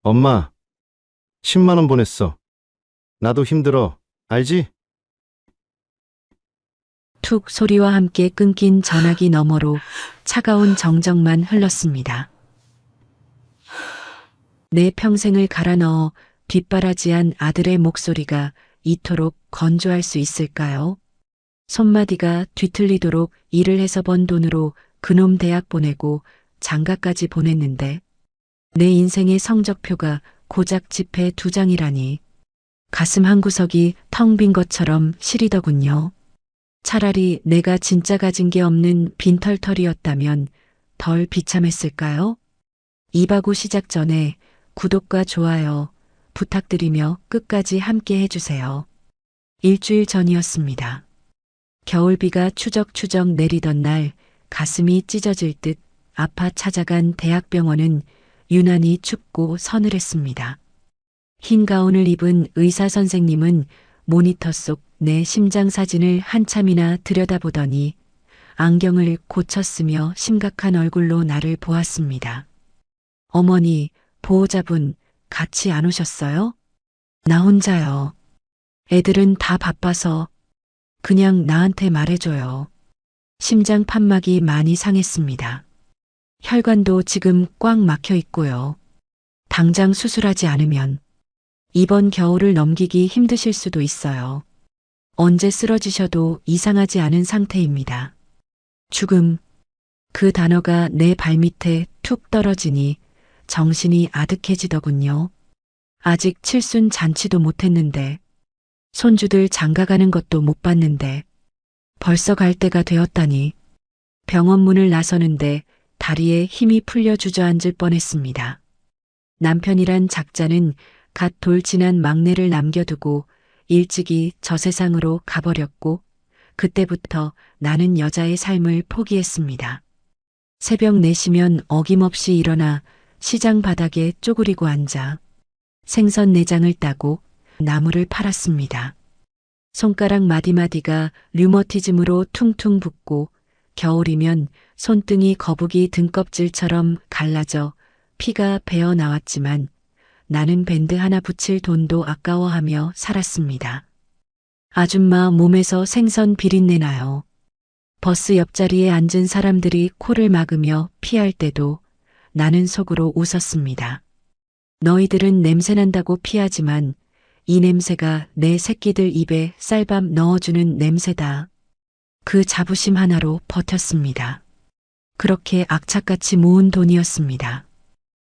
엄마, 10만 원 보냈어. 나도 힘들어. 알지? 툭 소리와 함께 끊긴 전화기 너머로 차가운 정적만 흘렀습니다. 내 평생을 갈아 넣어 뒷바라지한 아들의 목소리가 이토록 건조할 수 있을까요? 손마디가 뒤틀리도록 일을 해서 번 돈으로 그놈 대학 보내고 장가까지 보냈는데 내 인생의 성적표가 고작 지폐 2장이라니 가슴 한구석이 텅 빈 것처럼 시리더군요. 차라리 내가 진짜 가진 게 없는 빈털털이었다면 덜 비참했을까요? 이바구 시작 전에 구독과 좋아요 부탁드리며 끝까지 함께 해주세요. 일주일 전이었습니다. 겨울비가 추적추적 내리던 날 가슴이 찢어질 듯 아파 찾아간 대학병원은 유난히 춥고 서늘했습니다. 흰 가운을 입은 의사 선생님은 모니터 속 내 심장 사진을 한참이나 들여다보더니 안경을 고쳤으며 심각한 얼굴로 나를 보았습니다. 어머니, 보호자분 같이 안 오셨어요? 나 혼자요. 애들은 다 바빠서 그냥 나한테 말해줘요. 심장 판막이 많이 상했습니다. 혈관도 지금 꽉 막혀 있고요. 당장 수술하지 않으면 이번 겨울을 넘기기 힘드실 수도 있어요. 언제 쓰러지셔도 이상하지 않은 상태입니다. 죽음. 그 단어가 내 발밑에 툭 떨어지니 정신이 아득해지더군요. 아직 칠순 잔치도 못했는데 손주들 장가가는 것도 못 봤는데 벌써 갈 때가 되었다니 병원 문을 나서는데 다리에 힘이 풀려 주저앉을 뻔했습니다. 남편이란 작자는 갓 돌진한 막내를 남겨두고 일찍이 저 세상으로 가버렸고 그때부터 나는 여자의 삶을 포기했습니다. 새벽 4시면 어김없이 일어나 시장 바닥에 쪼그리고 앉아 생선 내장을 따고 나무를 팔았습니다. 손가락 마디마디가 류머티즘으로 퉁퉁 붓고 겨울이면 손등이 거북이 등껍질처럼 갈라져 피가 배어 나왔지만 나는 밴드 하나 붙일 돈도 아까워하며 살았습니다. 아줌마 몸에서 생선 비린내 나요. 버스 옆자리에 앉은 사람들이 코를 막으며 피할 때도 나는 속으로 웃었습니다. 너희들은 냄새난다고 피하지만 이 냄새가 내 새끼들 입에 쌀밥 넣어주는 냄새다. 그 자부심 하나로 버텼습니다. 그렇게 악착같이 모은 돈이었습니다.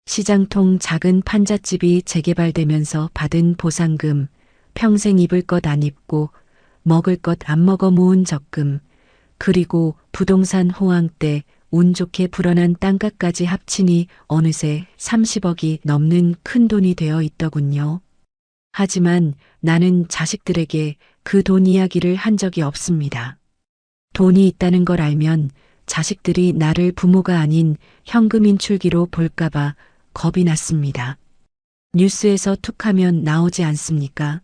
시장통 작은 판잣집이 재개발되면서 받은 보상금, 평생 입을 것 안 입고 먹을 것 안 먹어 모은 적금, 그리고 부동산 호황 때 운 좋게 불어난 땅값까지 합치니 어느새 30억이 넘는 큰 돈이 되어 있더군요. 하지만 나는 자식들에게 그 돈 이야기를 한 적이 없습니다. 돈이 있다는 걸 알면 자식들이 나를 부모가 아닌 현금 인출기로 볼까봐 겁이 났습니다. 뉴스에서 툭하면 나오지 않습니까?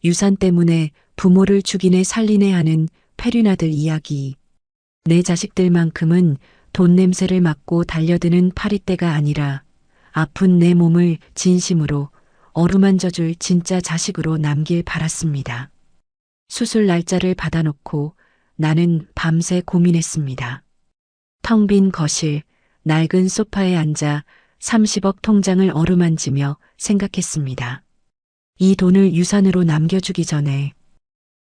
유산 때문에 부모를 죽이네 살리네 하는 페륜아들 이야기. 내 자식들만큼은 돈 냄새를 맡고 달려드는 파리떼가 아니라 아픈 내 몸을 진심으로 어루만져줄 진짜 자식으로 남길 바랐습니다. 수술 날짜를 받아놓고 나는 밤새 고민했습니다. 텅 빈 거실, 낡은 소파에 앉아 30억 통장을 어루만지며 생각했습니다. 이 돈을 유산으로 남겨주기 전에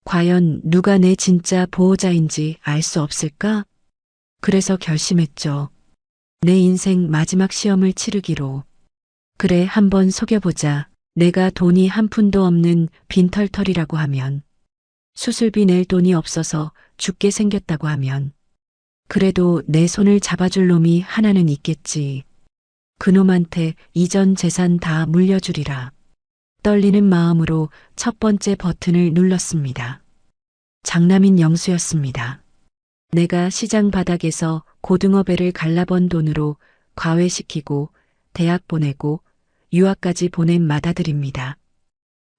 과연 누가 내 진짜 보호자인지 알 수 없을까? 그래서 결심했죠. 내 인생 마지막 시험을 치르기로. 그래, 한번 속여보자. 내가 돈이 한 푼도 없는 빈털털이라고 하면, 수술비 낼 돈이 없어서 죽게 생겼다고 하면, 그래도 내 손을 잡아줄 놈이 하나는 있겠지. 그놈한테 이전 재산 다 물려주리라. 떨리는 마음으로 첫 번째 버튼을 눌렀습니다. 장남인 영수였습니다. 내가 시장 바닥에서 고등어 배를 갈라번 돈으로 과외시키고 대학 보내고 유학까지 보낸 맏아들입니다.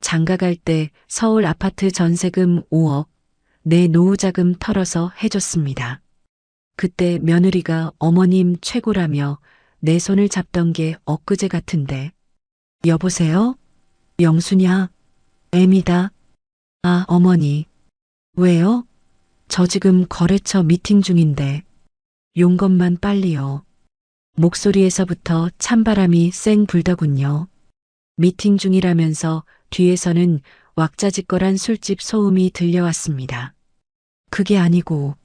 장가갈 때 서울 아파트 전세금 5억, 내 노후자금 털어서 해줬습니다. 그때 며느리가 어머님 최고라며 내 손을 잡던 게 엊그제 같은데 여보세요? 영수냐? 애미다. 아, 어머니. 왜요? 저 지금 거래처 미팅 중인데. 용건만 빨리요. 목소리에서부터 찬바람이 쌩 불더군요. 미팅 중이라면서 뒤에서는 왁자지껄한 술집 소음이 들려왔습니다. 그게 아니고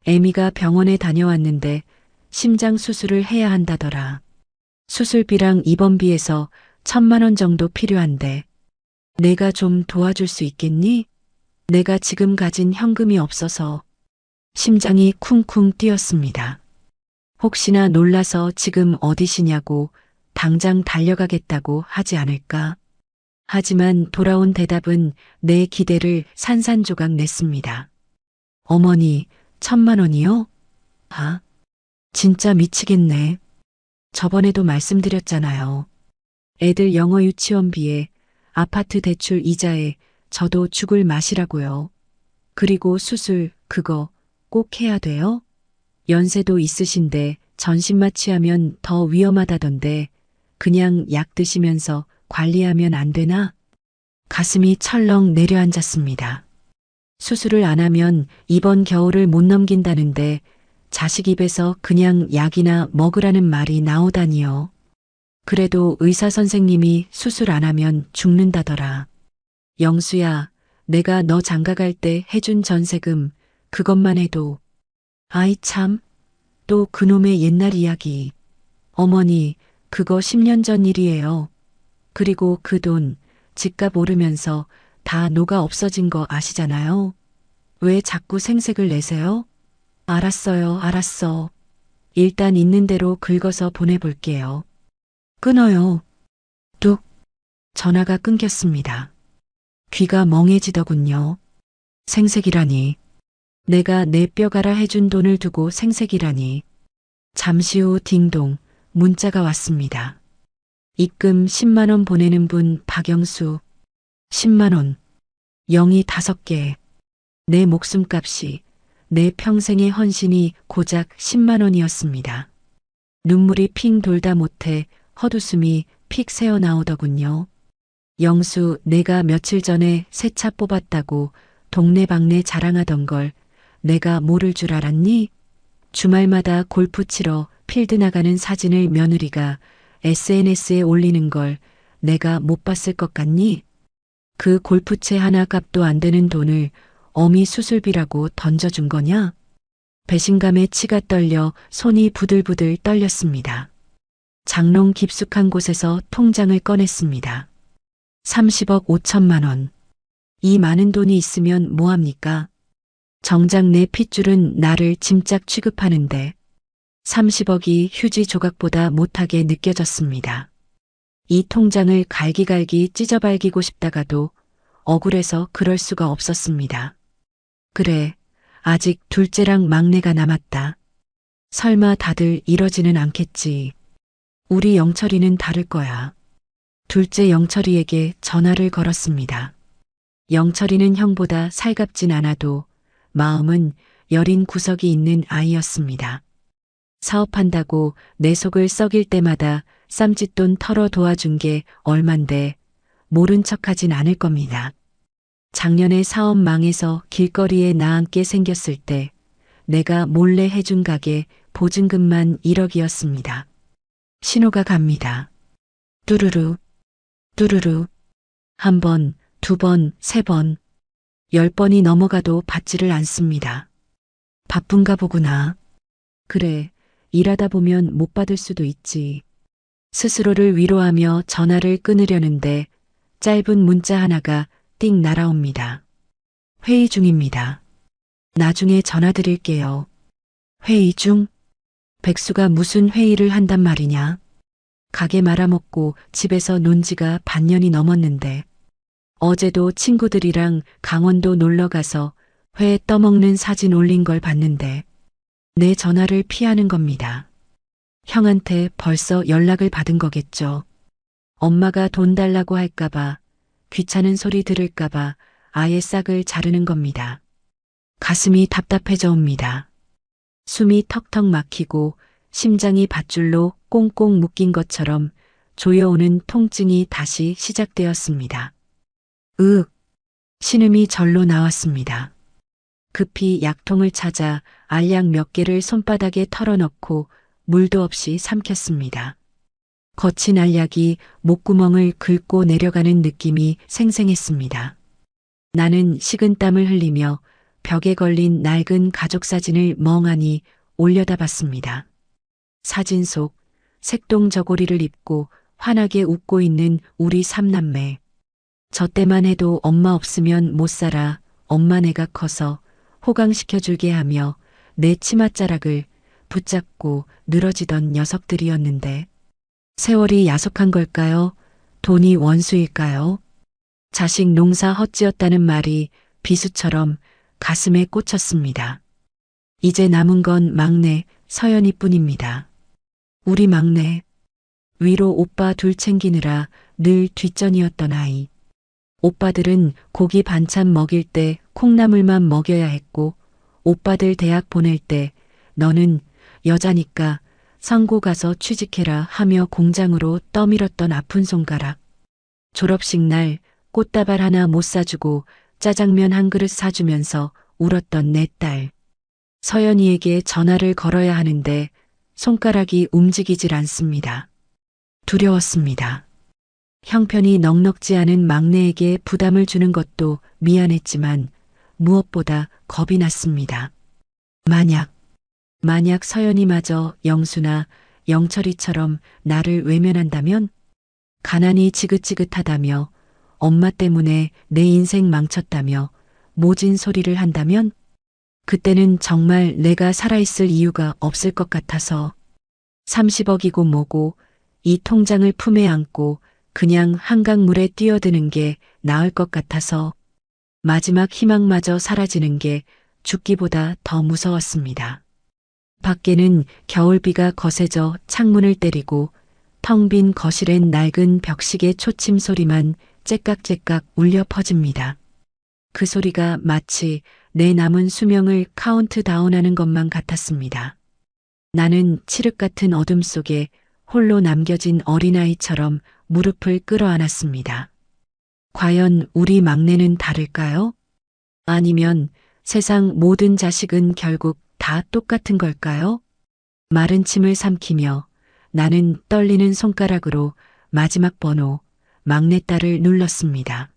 애미가 병원에 다녀왔는데 심장 수술을 해야 한다더라. 수술비랑 입원비에서 1,000만 원 정도 필요한데 내가 좀 도와줄 수 있겠니? 내가 지금 가진 현금이 없어서 심장이 쿵쿵 뛰었습니다. 혹시나 놀라서 지금 어디시냐고 당장 달려가겠다고 하지 않을까? 하지만 돌아온 대답은 내 기대를 산산조각 냈습니다. 어머니, 1,000만 원이요? 아, 진짜 미치겠네. 저번에도 말씀드렸잖아요. 애들 영어 유치원비에 아파트 대출 이자에 저도 죽을 맛이라고요. 그리고 수술, 그거 꼭 해야 돼요? 연세도 있으신데 전신마 취하면 더 위험하다던데 그냥 약 드시면서 관리하면 안 되나? 가슴이 철렁 내려앉았습니다. 수술을 안 하면 이번 겨울을 못 넘긴다는데 자식 입에서 그냥 약이나 먹으라는 말이 나오다니요. 그래도 의사 선생님이 수술 안 하면 죽는다더라. 영수야, 내가 너 장가갈 때 해준 전세금 그것만 해도 아이 참, 또 그놈의 옛날 이야기. 어머니, 그거 10년 전 일이에요. 그리고 그 돈 집값 오르면서 다 녹아 없어진 거 아시잖아요. 왜 자꾸 생색을 내세요? 알았어요, 알았어. 일단 있는 대로 긁어서 보내볼게요. 끊어요. 뚝. 전화가 끊겼습니다. 귀가 멍해지더군요. 생색이라니. 내가 내 뼈가라 해준 돈을 두고 생색이라니. 잠시 후 딩동 문자가 왔습니다. 입금 10만 원 보내는 분 박영수. 10만 원. 0이 5개. 내 목숨값이, 내 평생의 헌신이 고작 10만 원이었습니다. 눈물이 핑 돌다 못해 헛웃음이 픽 새어나오더군요. 영수, 내가 며칠 전에 새 차 뽑았다고 동네방네 자랑하던 걸 내가 모를 줄 알았니? 주말마다 골프 치러 필드 나가는 사진을 며느리가 SNS에 올리는 걸 내가 못 봤을 것 같니? 그 골프채 하나 값도 안 되는 돈을 어미 수술비라고 던져준 거냐? 배신감에 치가 떨려 손이 부들부들 떨렸습니다. 장롱 깊숙한 곳에서 통장을 꺼냈습니다. 30억 5천만 원. 이 많은 돈이 있으면 뭐합니까? 정작 내 핏줄은 나를 짐짝 취급하는데 30억이 휴지 조각보다 못하게 느껴졌습니다. 이 통장을 갈기갈기 찢어발기고 싶다가도 억울해서 그럴 수가 없었습니다. 그래, 아직 둘째랑 막내가 남았다. 설마 다들 이러지는 않겠지. 우리 영철이는 다를 거야. 둘째 영철이에게 전화를 걸었습니다. 영철이는 형보다 살갑진 않아도 마음은 여린 구석이 있는 아이였습니다. 사업한다고 내 속을 썩일 때마다 쌈짓돈 털어 도와준 게 얼만데 모른 척하진 않을 겁니다. 작년에 사업 망해서 길거리에 나앉게 생겼을 때 내가 몰래 해준 가게 보증금만 1억이었습니다. 신호가 갑니다. 뚜루루, 뚜루루. 한 번, 두 번, 세 번, 10번이 넘어가도 받지를 않습니다. 바쁜가 보구나. 그래, 일하다 보면 못 받을 수도 있지. 스스로를 위로하며 전화를 끊으려는데 짧은 문자 하나가 띵 날아옵니다. 회의 중입니다. 나중에 전화 드릴게요. 회의 중? 백수가 무슨 회의를 한단 말이냐? 가게 말아먹고 집에서 논 지가 반년이 넘었는데 어제도 친구들이랑 강원도 놀러 가서 회 떠먹는 사진 올린 걸 봤는데 내 전화를 피하는 겁니다. 형한테 벌써 연락을 받은 거겠죠. 엄마가 돈 달라고 할까봐, 귀찮은 소리 들을까봐 아예 싹을 자르는 겁니다. 가슴이 답답해져 옵니다. 숨이 턱턱 막히고 심장이 밧줄로 꽁꽁 묶인 것처럼 조여오는 통증이 다시 시작되었습니다. 신음이 절로 나왔습니다. 급히 약통을 찾아 알약 몇 개를 손바닥에 털어넣고 물도 없이 삼켰습니다. 거친 알약이 목구멍을 긁고 내려가는 느낌이 생생했습니다. 나는 식은땀을 흘리며 벽에 걸린 낡은 가족 사진을 멍하니 올려다봤습니다. 사진 속 색동 저고리를 입고 환하게 웃고 있는 우리 삼남매. 저 때만 해도 엄마 없으면 못 살아. 엄마 내가 커서 호강시켜줄게 하며 내 치맛자락을 붙잡고 늘어지던 녀석들이었는데 세월이 야속한 걸까요? 돈이 원수일까요? 자식 농사 헛지었다는 말이 비수처럼 가슴에 꽂혔습니다. 이제 남은 건 막내 서연이뿐입니다. 우리 막내. 위로 오빠 둘 챙기느라 늘 뒷전이었던 아이. 오빠들은 고기 반찬 먹일 때 콩나물만 먹여야 했고 오빠들 대학 보낼 때 너는 여자니까 상고 가서 취직해라 하며 공장으로 떠밀었던 아픈 손가락. 졸업식 날 꽃다발 하나 못 사주고 짜장면 한 그릇 사주면서 울었던 내 딸. 서연이에게 전화를 걸어야 하는데 손가락이 움직이질 않습니다. 두려웠습니다. 형편이 넉넉지 않은 막내에게 부담을 주는 것도 미안했지만 무엇보다 겁이 났습니다. 만약 서연이마저 영수나 영철이처럼 나를 외면한다면, 가난이 지긋지긋하다며 엄마 때문에 내 인생 망쳤다며 모진 소리를 한다면 그때는 정말 내가 살아있을 이유가 없을 것 같아서 30억이고 뭐고 이 통장을 품에 안고 그냥 한강물에 뛰어드는 게 나을 것 같아서 마지막 희망마저 사라지는 게 죽기보다 더 무서웠습니다. 밖에는 겨울비가 거세져 창문을 때리고 텅 빈 거실엔 낡은 벽시계 초침 소리만 째깍째깍 울려 퍼집니다. 그 소리가 마치 내 남은 수명을 카운트다운하는 것만 같았습니다. 나는 칠흑 같은 어둠 속에 홀로 남겨진 어린아이처럼 무릎을 끌어안았습니다. 과연 우리 막내는 다를까요? 아니면 세상 모든 자식은 결국 다 똑같은 걸까요? 마른 침을 삼키며 나는 떨리는 손가락으로 마지막 번호 막내딸을 눌렀습니다.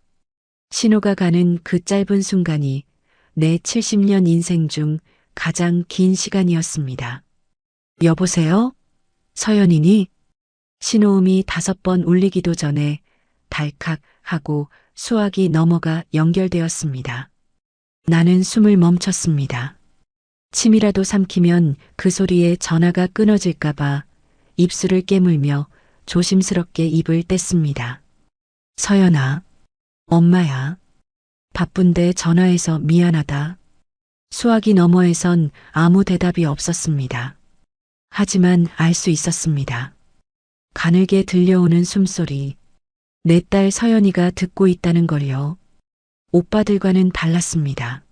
신호가 가는 그 짧은 순간이 내 70년 인생 중 가장 긴 시간이었습니다. 여보세요? 서연이니? 신호음이 5번 울리기도 전에 달칵 하고 수화기 넘어가 연결되었습니다. 나는 숨을 멈췄습니다. 침이라도 삼키면 그 소리에 전화가 끊어질까봐 입술을 깨물며 조심스럽게 입을 뗐습니다. 서연아, 엄마야. 바쁜데 전화해서 미안하다. 수화기 너머에선 아무 대답이 없었습니다. 하지만 알 수 있었습니다. 가늘게 들려오는 숨소리. 내 딸 서연이가 듣고 있다는 걸요. 오빠들과는 달랐습니다.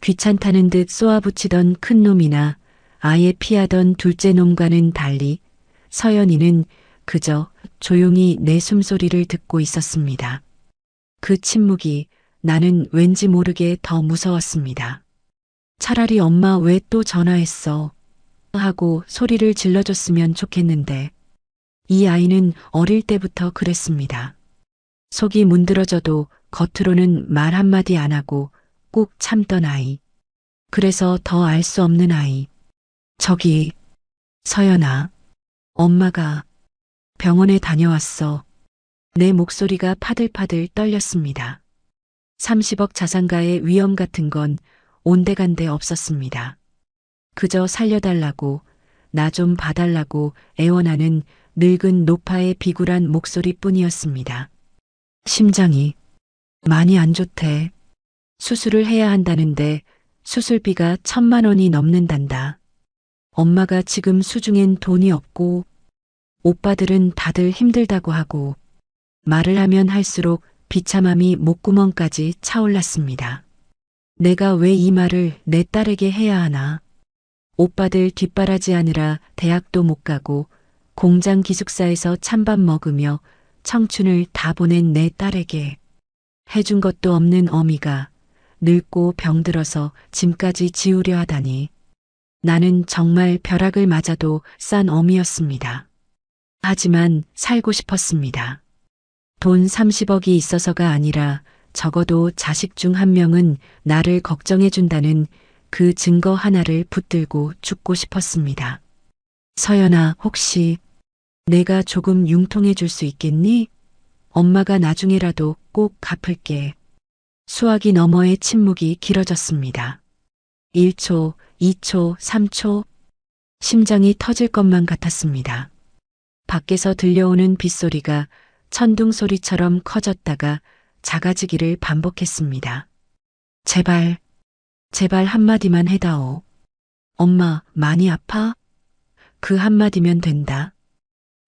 귀찮다는 듯 쏘아붙이던 큰 놈이나 아예 피하던 둘째 놈과는 달리 서연이는 그저 조용히 내 숨소리를 듣고 있었습니다. 그 침묵이 나는 왠지 모르게 더 무서웠습니다. 차라리 엄마 왜 또 전화했어? 하고 소리를 질러줬으면 좋겠는데 이 아이는 어릴 때부터 그랬습니다. 속이 문드러져도 겉으로는 말 한마디 안 하고 꾹 참던 아이. 그래서 더 알 수 없는 아이. 저기, 서연아, 엄마가 병원에 다녀왔어. 내 목소리가 파들파들 떨렸습니다. 30억 자산가의 위험 같은 건 온데간데 없었습니다. 그저 살려달라고, 나 좀 봐달라고 애원하는 늙은 노파의 비굴한 목소리뿐이었습니다. 심장이 많이 안 좋대. 수술을 해야 한다는데 수술비가 1,000만 원이 넘는단다. 엄마가 지금 수중엔 돈이 없고 오빠들은 다들 힘들다고 하고 말을 하면 할수록 비참함이 목구멍까지 차올랐습니다. 내가 왜 이 말을 내 딸에게 해야 하나. 오빠들 뒷바라지하느라 대학도 못 가고 공장 기숙사에서 찬밥 먹으며 청춘을 다 보낸 내 딸에게 해준 것도 없는 어미가 늙고 병들어서 짐까지 지우려 하다니. 나는 정말 벼락을 맞아도 싼 어미였습니다. 하지만 살고 싶었습니다. 돈 30억이 있어서가 아니라 적어도 자식 중 한 명은 나를 걱정해준다는 그 증거 하나를 붙들고 죽고 싶었습니다. 서연아, 혹시 내가 조금 융통해 줄 수 있겠니? 엄마가 나중에라도 꼭 갚을게. 수화기 너머의 침묵이 길어졌습니다. 1초, 2초, 3초. 심장이 터질 것만 같았습니다. 밖에서 들려오는 빗소리가 천둥 소리처럼 커졌다가 작아지기를 반복했습니다. 제발, 제발 한마디만 해다오. 엄마, 많이 아파? 그 한마디면 된다.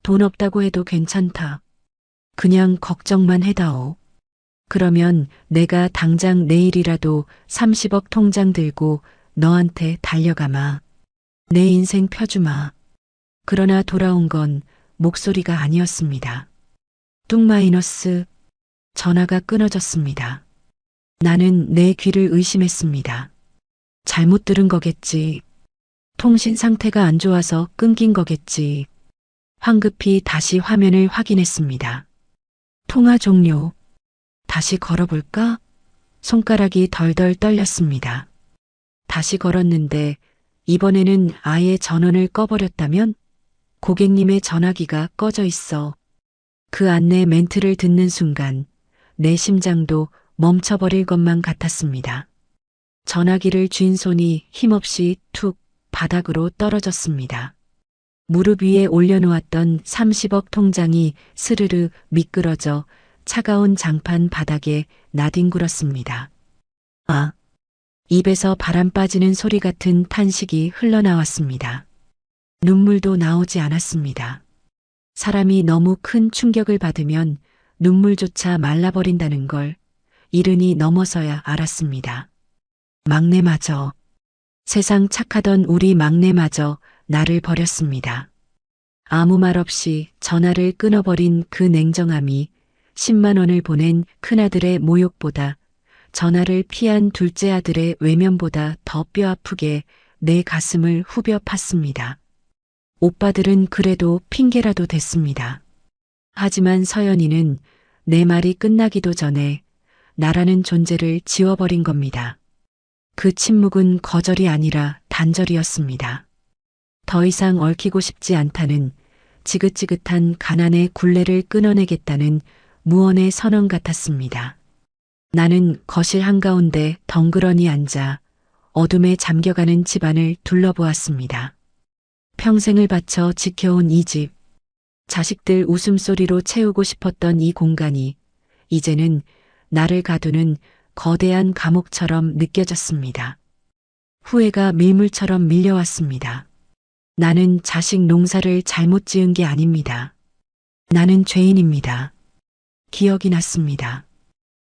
돈 없다고 해도 괜찮다. 그냥 걱정만 해다오. 그러면 내가 당장 내일이라도 30억 통장 들고 너한테 달려가마. 내 인생 펴주마. 그러나 돌아온 건 목소리가 아니었습니다. 뚱 마이너스. 전화가 끊어졌습니다. 나는 내 귀를 의심했습니다. 잘못 들은 거겠지. 통신 상태가 안 좋아서 끊긴 거겠지. 황급히 다시 화면을 확인했습니다. 통화 종료. 다시 걸어볼까? 손가락이 덜덜 떨렸습니다. 다시 걸었는데 이번에는 아예 전원을 꺼버렸다면? 고객님의 전화기가 꺼져 있어. 그 안내 멘트를 듣는 순간 내 심장도 멈춰버릴 것만 같았습니다. 전화기를 쥔 손이 힘없이 툭 바닥으로 떨어졌습니다. 무릎 위에 올려놓았던 30억 통장이 스르르 미끄러져 차가운 장판 바닥에 나뒹굴었습니다. 아! 입에서 바람 빠지는 소리 같은 탄식이 흘러나왔습니다. 눈물도 나오지 않았습니다. 사람이 너무 큰 충격을 받으면 눈물조차 말라버린다는 걸 이른이 넘어서야 알았습니다. 막내마저, 세상 착하던 우리 막내마저 나를 버렸습니다. 아무 말 없이 전화를 끊어버린 그 냉정함이 10만 원을 보낸 큰아들의 모욕보다, 전화를 피한 둘째 아들의 외면보다 더 뼈아프게 내 가슴을 후벼 팠습니다. 오빠들은 그래도 핑계라도 댔습니다. 하지만 서연이는 내 말이 끝나기도 전에 나라는 존재를 지워버린 겁니다. 그 침묵은 거절이 아니라 단절이었습니다. 더 이상 얽히고 싶지 않다는, 지긋지긋한 가난의 굴레를 끊어내겠다는 무언의 선언 같았습니다. 나는 거실 한가운데 덩그러니 앉아 어둠에 잠겨가는 집안을 둘러보았습니다. 평생을 바쳐 지켜온 이 집, 자식들 웃음소리로 채우고 싶었던 이 공간이 이제는 나를 가두는 거대한 감옥처럼 느껴졌습니다. 후회가 밀물처럼 밀려왔습니다. 나는 자식 농사를 잘못 지은 게 아닙니다. 나는 죄인입니다. 기억이 났습니다.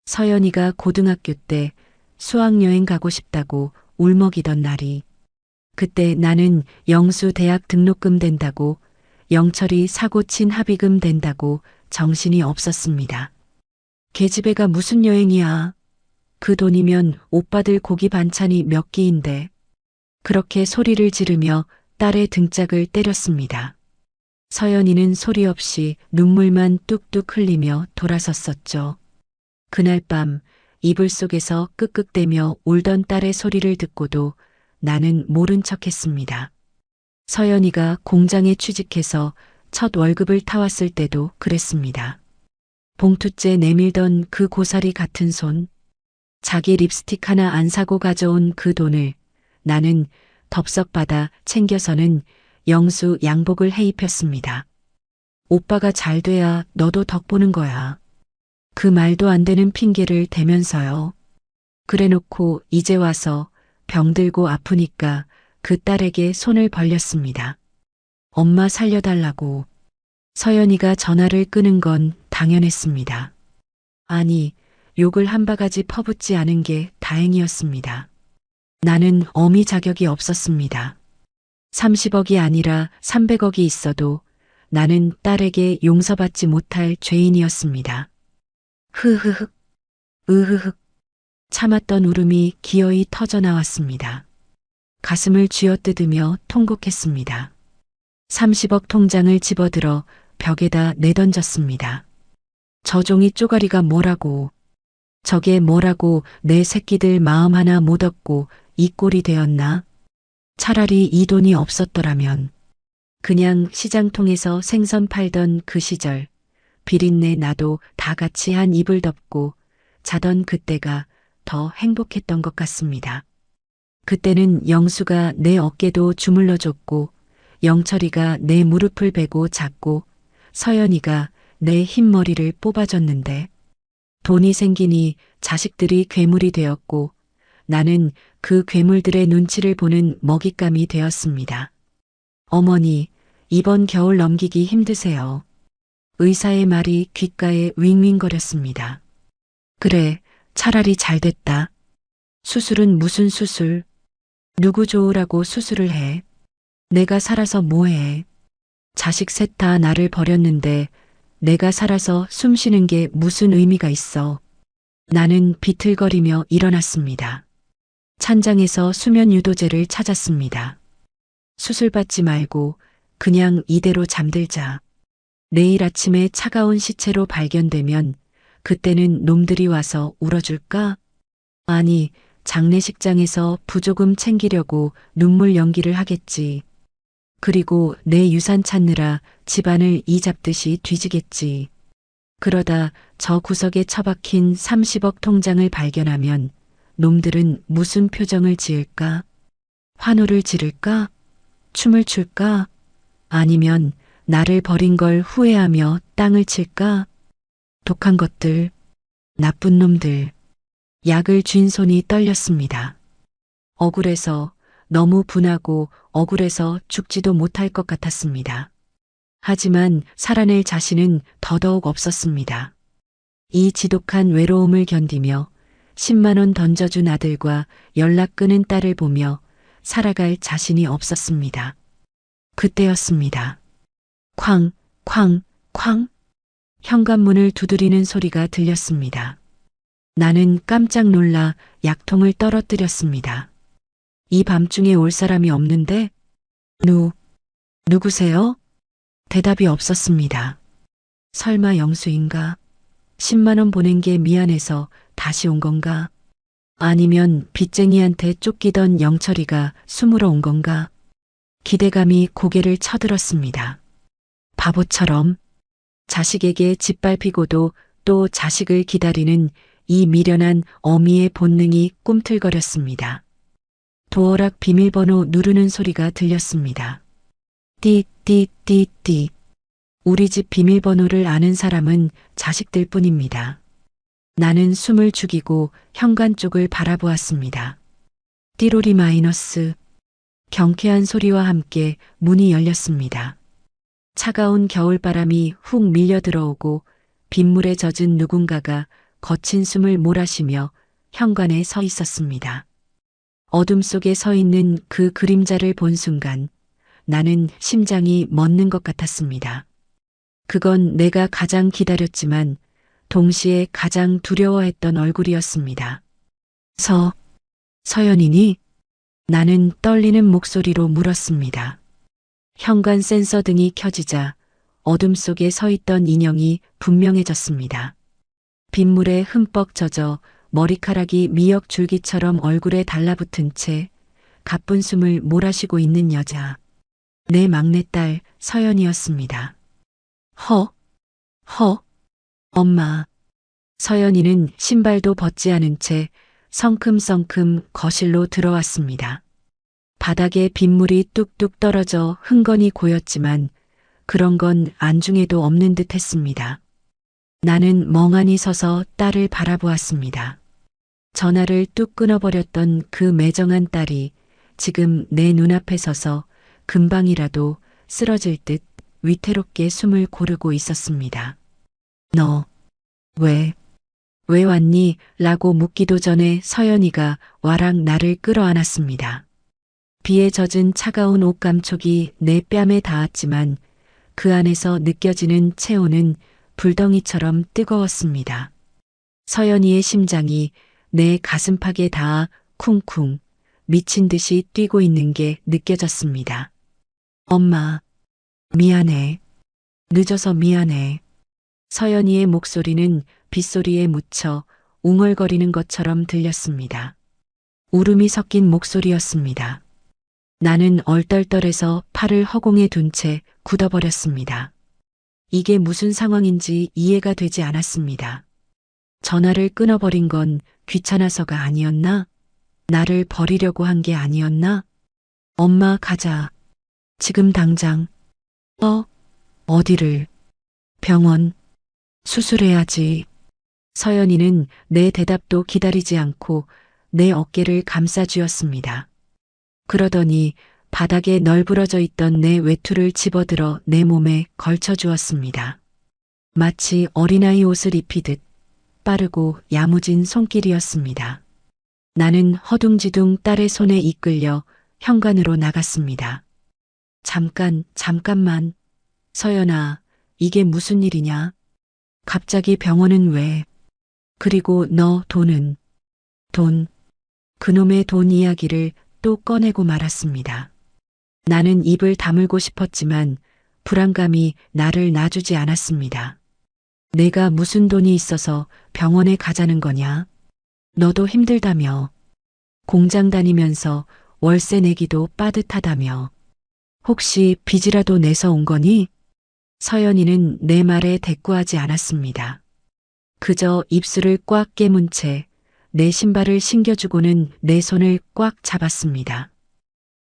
서연이가 고등학교 때 수학여행 가고 싶다고 울먹이던 날이, 그때 나는 영수 대학 등록금 된다고, 영철이 사고 친 합의금 된다고 정신이 없었습니다. 계집애가 무슨 여행이야. 그 돈이면 오빠들 고기 반찬이 몇 끼인데. 그렇게 소리를 지르며 딸의 등짝을 때렸습니다. 서연이는 소리 없이 눈물만 뚝뚝 흘리며 돌아섰었죠. 그날 밤 이불 속에서 끄끄대며 울던 딸의 소리를 듣고도 나는 모른 척했습니다. 서연이가 공장에 취직해서 첫 월급을 타왔을 때도 그랬습니다. 봉투째 내밀던 그 고사리 같은 손, 자기 립스틱 하나 안 사고 가져온 그 돈을 나는 덥석 받아 챙겨서는 영수 양복을 해입혔습니다. 오빠가 잘 돼야 너도 덕 보는 거야. 그 말도 안 되는 핑계를 대면서요. 그래놓고 이제 와서 병들고 아프니까 그 딸에게 손을 벌렸습니다. 엄마 살려달라고. 서연이가 전화를 끄는 건 당연했습니다. 아니, 욕을 한 바가지 퍼붓지 않은 게 다행이었습니다. 나는 어미 자격이 없었습니다. 30억이 아니라 300억이 있어도 나는 딸에게 용서받지 못할 죄인이었습니다. 흐흐흑, 으흐흑. 참았던 울음이 기어이 터져 나왔습니다. 가슴을 쥐어뜯으며 통곡했습니다. 30억 통장을 집어들어 벽에다 내던졌습니다. 저 종이 쪼가리가 뭐라고, 저게 뭐라고 내 새끼들 마음 하나 못 얻고 이 꼴이 되었나? 차라리 이 돈이 없었더라면 그냥 시장통에서 생선 팔던 그 시절 비린내 나도 다 같이 한 이불 덮고 자던 그때가 더 행복했던 것 같습니다. 그때는 영수가 내 어깨도 주물러 줬고 영철이가 내 무릎을 베고 잤고 서연이가 내 흰머리를 뽑아줬는데 돈이 생기니 자식들이 괴물이 되었고 나는 그 괴물들의 눈치를 보는 먹잇감이 되었습니다. 어머니, 이번 겨울 넘기기 힘드세요. 의사의 말이 귓가에 윙윙거렸습니다. 그래, 차라리 잘 됐다. 수술은 무슨 수술? 누구 좋으라고 수술을 해? 내가 살아서 뭐해? 자식 셋 다 나를 버렸는데 내가 살아서 숨 쉬는 게 무슨 의미가 있어? 나는 비틀거리며 일어났습니다. 찬장에서 수면 유도제를 찾았습니다. 수술 받지 말고 그냥 이대로 잠들자. 내일 아침에 차가운 시체로 발견되면 그때는 놈들이 와서 울어줄까? 아니, 장례식장에서 부조금 챙기려고 눈물 연기를 하겠지. 그리고 내 유산 찾느라 집안을 이 잡듯이 뒤지겠지. 그러다 저 구석에 처박힌 30억 통장을 발견하면 놈들은 무슨 표정을 지을까? 환호를 지를까? 춤을 출까? 아니면 나를 버린 걸 후회하며 땅을 칠까? 독한 것들, 나쁜 놈들. 약을 쥔 손이 떨렸습니다. 억울해서, 너무 분하고 억울해서 죽지도 못할 것 같았습니다. 하지만 살아낼 자신은 더더욱 없었습니다. 이 지독한 외로움을 견디며 10만 원 던져준 아들과 연락 끊은 딸을 보며 살아갈 자신이 없었습니다. 그때였습니다. 쾅, 쾅, 쾅. 현관문을 두드리는 소리가 들렸습니다. 나는 깜짝 놀라 약통을 떨어뜨렸습니다. 이 밤중에 올 사람이 없는데? 누구세요? 대답이 없었습니다. 설마 영수인가? 10만 원 보낸 게 미안해서 다시 온 건가? 아니면 빚쟁이한테 쫓기던 영철이가 숨으러 온 건가? 기대감이 고개를 쳐들었습니다. 바보처럼 자식에게 짓밟히고도 또 자식을 기다리는 이 미련한 어미의 본능이 꿈틀거렸습니다. 도어락 비밀번호 누르는 소리가 들렸습니다. 띠띠띠띠. 우리 집 비밀번호를 아는 사람은 자식들 뿐입니다. 나는 숨을 죽이고 현관 쪽을 바라보았습니다. 띠로리 마이너스. 경쾌한 소리와 함께 문이 열렸습니다. 차가운 겨울바람이 훅 밀려 들어오고 빗물에 젖은 누군가가 거친 숨을 몰아쉬며 현관에 서 있었습니다. 어둠 속에 서 있는 그 그림자를 본 순간 나는 심장이 멎는 것 같았습니다. 그건 내가 가장 기다렸지만 동시에 가장 두려워했던 얼굴이었습니다. 서연이니? 나는 떨리는 목소리로 물었습니다. 현관 센서 등이 켜지자 어둠 속에 서 있던 인형이 분명해졌습니다. 빗물에 흠뻑 젖어 머리카락이 미역 줄기처럼 얼굴에 달라붙은 채 가쁜 숨을 몰아쉬고 있는 여자. 내 막내딸 서연이었습니다. 엄마. 서연이는 신발도 벗지 않은 채 성큼성큼 거실로 들어왔습니다. 바닥에 빗물이 뚝뚝 떨어져 흥건히 고였지만 그런 건 안중에도 없는 듯 했습니다. 나는 멍하니 서서 딸을 바라보았습니다. 전화를 뚝 끊어버렸던 그 매정한 딸이 지금 내 눈앞에 서서 금방이라도 쓰러질 듯 위태롭게 숨을 고르고 있었습니다. 너, 왜 왔니? 라고 묻기도 전에 서연이가 와락 나를 끌어안았습니다. 비에 젖은 차가운 옷 감촉이 내 뺨에 닿았지만 그 안에서 느껴지는 체온은 불덩이처럼 뜨거웠습니다. 서연이의 심장이 내 가슴팍에 닿아 쿵쿵 미친 듯이 뛰고 있는 게 느껴졌습니다. 엄마, 미안해. 늦어서 미안해. 서연이의 목소리는 빗소리에 묻혀 웅얼거리는 것처럼 들렸습니다. 울음이 섞인 목소리였습니다. 나는 얼떨떨해서 팔을 허공에 둔 채 굳어버렸습니다. 이게 무슨 상황인지 이해가 되지 않았습니다. 전화를 끊어버린 건 귀찮아서가 아니었나? 나를 버리려고 한 게 아니었나? 엄마 가자. 지금 당장. 어디를? 병원. 수술해야지. 서연이는 내 대답도 기다리지 않고 내 어깨를 감싸쥐었습니다. 그러더니 바닥에 널브러져 있던 내 외투를 집어들어 내 몸에 걸쳐주었습니다. 마치 어린아이 옷을 입히듯 빠르고 야무진 손길이었습니다. 나는 허둥지둥 딸의 손에 이끌려 현관으로 나갔습니다. 잠깐만. 서연아, 이게 무슨 일이냐? 갑자기 병원은 왜? 그리고 너 돈은? 그놈의 돈 이야기를 또 꺼내고 말았습니다. 나는 입을 다물고 싶었지만 불안감이 나를 놔주지 않았습니다. 내가 무슨 돈이 있어서 병원에 가자는 거냐? 너도 힘들다며. 공장 다니면서 월세 내기도 빠듯하다며. 혹시 빚이라도 내서 온 거니? 서연이는 내 말에 대꾸하지 않았습니다. 그저 입술을 꽉 깨문 채 내 신발을 신겨주고는 내 손을 꽉 잡았습니다.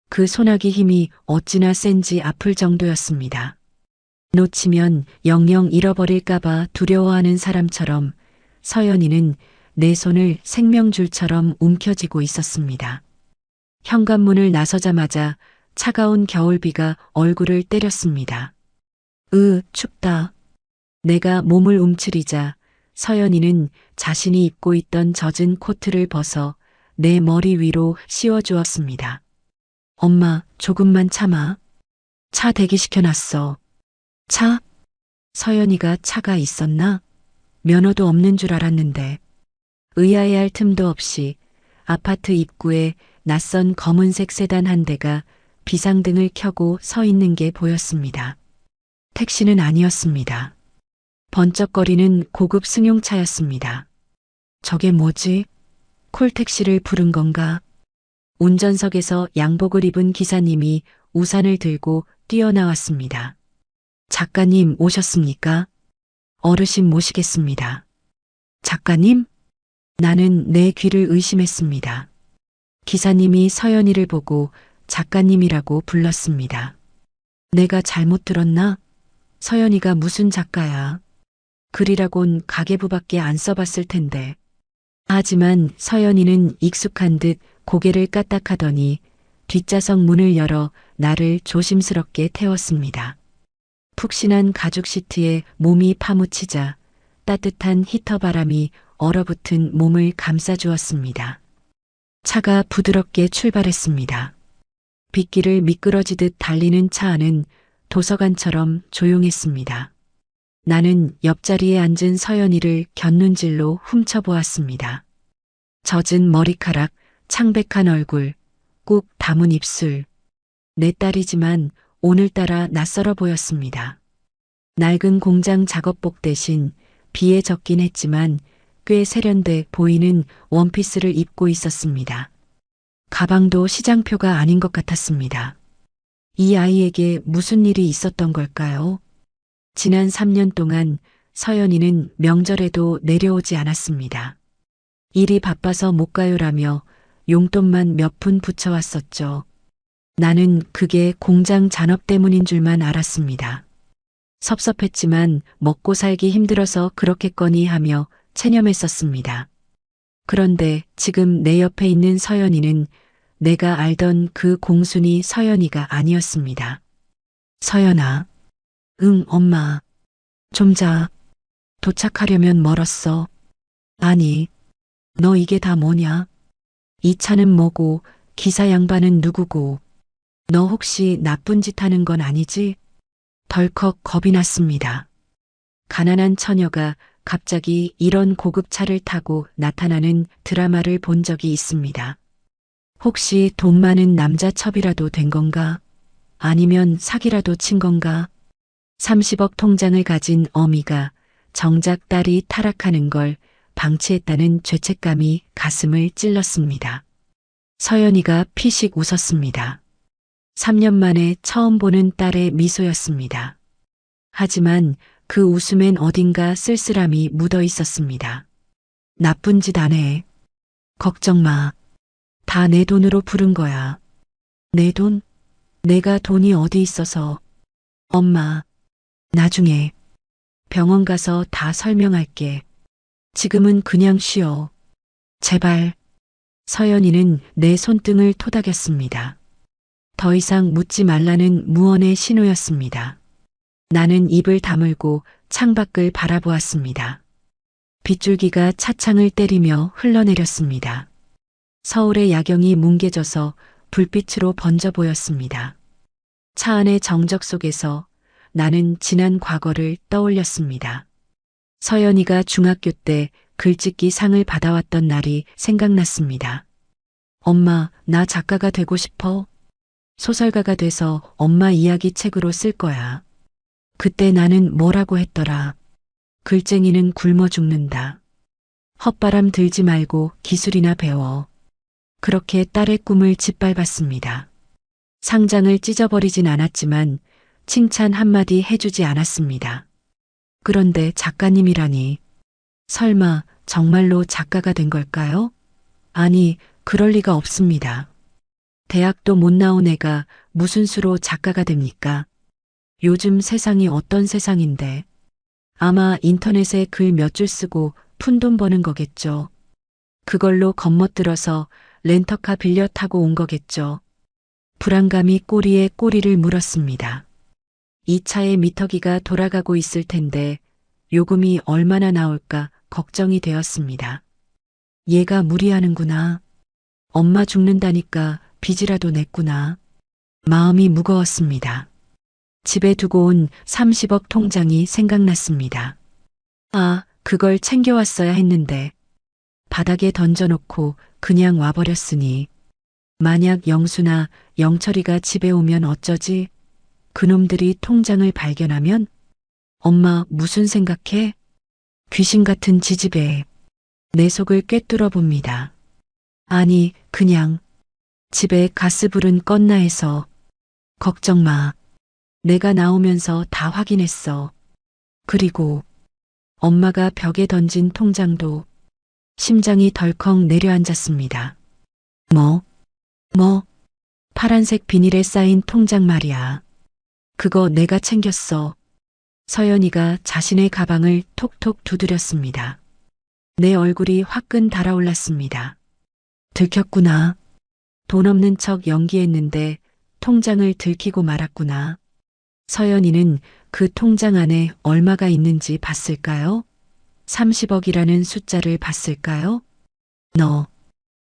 그 소나기 힘이 어찌나 센지 아플 정도였습니다. 놓치면 영영 잃어버릴까봐 두려워하는 사람처럼 서연이는 내 손을 생명줄처럼 움켜쥐고 있었습니다. 현관문을 나서자마자 차가운 겨울비가 얼굴을 때렸습니다. 춥다. 내가 몸을 움츠리자 서연이는 자신이 입고 있던 젖은 코트를 벗어 내 머리 위로 씌워주었습니다. 엄마, 조금만 참아. 차 대기시켜놨어. 차? 서연이가 차가 있었나? 면허도 없는 줄 알았는데. 의아해할 틈도 없이 아파트 입구에 낯선 검은색 세단 한 대가 비상등을 켜고 서 있는 게 보였습니다. 택시는 아니었습니다. 번쩍거리는 고급 승용차였습니다. 저게 뭐지? 콜택시를 부른 건가? 운전석에서 양복을 입은 기사님이 우산을 들고 뛰어나왔습니다. 작가님 오셨습니까? 어르신 모시겠습니다. 작가님? 나는 내 귀를 의심했습니다. 기사님이 서연이를 보고 작가님이라고 불렀습니다. 내가 잘못 들었나? 서연이가 무슨 작가야? 글이라곤 가계부밖에 안 써봤을 텐데. 하지만 서연이는 익숙한 듯 고개를 까딱하더니 뒷좌석 문을 열어 나를 조심스럽게 태웠습니다. 푹신한 가죽 시트에 몸이 파묻히자 따뜻한 히터 바람이 얼어붙은 몸을 감싸주었습니다. 차가 부드럽게 출발했습니다. 빗길을 미끄러지듯 달리는 차 안은 도서관처럼 조용했습니다. 나는 옆자리에 앉은 서연이를 곁눈질로 훔쳐보았습니다. 젖은 머리카락, 창백한 얼굴, 꾹 담은 입술. 내 딸이지만 오늘따라 낯설어 보였습니다. 낡은 공장 작업복 대신 비에 젖긴 했지만 꽤 세련돼 보이는 원피스를 입고 있었습니다. 가방도 시장표가 아닌 것 같았습니다. 이 아이에게 무슨 일이 있었던 걸까요? 지난 3년 동안 서연이는 명절에도 내려오지 않았습니다. 일이 바빠서 못 가요라며 용돈만 몇 푼 붙여왔었죠. 나는 그게 공장 잔업 때문인 줄만 알았습니다. 섭섭했지만 먹고 살기 힘들어서 그렇겠거니 하며 체념했었습니다. 그런데 지금 내 옆에 있는 서연이는 내가 알던 그 공순이 서연이가 아니었습니다. 서연아. 응, 엄마. 좀 자. 도착하려면 멀었어. 아니, 너 이게 다 뭐냐? 이 차는 뭐고, 기사 양반은 누구고, 너 혹시 나쁜 짓 하는 건 아니지? 덜컥 겁이 났습니다. 가난한 처녀가 갑자기 이런 고급 차를 타고 나타나는 드라마를 본 적이 있습니다. 혹시 돈 많은 남자 첩이라도 된 건가? 아니면 사기라도 친 건가? 30억 통장을 가진 어미가 정작 딸이 타락하는 걸 방치했다는 죄책감이 가슴을 찔렀습니다. 서연이가 피식 웃었습니다. 3년 만에 처음 보는 딸의 미소였습니다. 하지만 그 웃음엔 어딘가 쓸쓸함이 묻어 있었습니다. 나쁜 짓 안 해. 걱정 마. 다 내 돈으로 부른 거야. 내 돈? 내가 돈이 어디 있어서. 엄마, 나중에 병원 가서 다 설명할게. 지금은 그냥 쉬어. 제발. 서연이는 내 손등을 토닥였습니다. 더 이상 묻지 말라는 무언의 신호였습니다. 나는 입을 다물고 창밖을 바라보았습니다. 빗줄기가 차창을 때리며 흘러내렸습니다. 서울의 야경이 뭉개져서 불빛으로 번져 보였습니다. 차 안의 정적 속에서 나는 지난 과거를 떠올렸습니다. 서연이가 중학교 때 글짓기 상을 받아왔던 날이 생각났습니다. 엄마, 나 작가가 되고 싶어. 소설가가 돼서 엄마 이야기 책으로 쓸 거야. 그때 나는 뭐라고 했더라. 글쟁이는 굶어 죽는다. 헛바람 들지 말고 기술이나 배워. 그렇게 딸의 꿈을 짓밟았습니다. 상장을 찢어버리진 않았지만 칭찬 한마디 해주지 않았습니다. 그런데 작가님이라니. 설마 정말로 작가가 된 걸까요? 아니, 그럴 리가 없습니다. 대학도 못 나온 애가 무슨 수로 작가가 됩니까? 요즘 세상이 어떤 세상인데. 아마 인터넷에 글 몇 줄 쓰고 푼돈 버는 거겠죠. 그걸로 겉멋들어서 렌터카 빌려 타고 온 거겠죠. 불안감이 꼬리에 꼬리를 물었습니다. 이 차의 미터기가 돌아가고 있을 텐데 요금이 얼마나 나올까 걱정이 되었습니다. 얘가 무리하는구나. 엄마 죽는다니까 빚이라도 냈구나. 마음이 무거웠습니다. 집에 두고 온 30억 통장이 생각났습니다. 아, 그걸 챙겨왔어야 했는데. 바닥에 던져놓고 그냥 와버렸으니. 만약 영수나 영철이가 집에 오면 어쩌지? 그놈들이 통장을 발견하면? 엄마 무슨 생각해? 귀신 같은 지지배. 내 속을 꿰뚫어 봅니다. 아니, 그냥 집에 가스불은 껐나 해서. 걱정 마. 내가 나오면서 다 확인했어. 그리고 엄마가 벽에 던진 통장도. 심장이 덜컥 내려앉았습니다. 뭐? 파란색 비닐에 쌓인 통장 말이야. 그거 내가 챙겼어. 서연이가 자신의 가방을 톡톡 두드렸습니다. 내 얼굴이 화끈 달아올랐습니다. 들켰구나. 돈 없는 척 연기했는데 통장을 들키고 말았구나. 서연이는 그 통장 안에 얼마가 있는지 봤을까요? 30억이라는 숫자를 봤을까요? 너,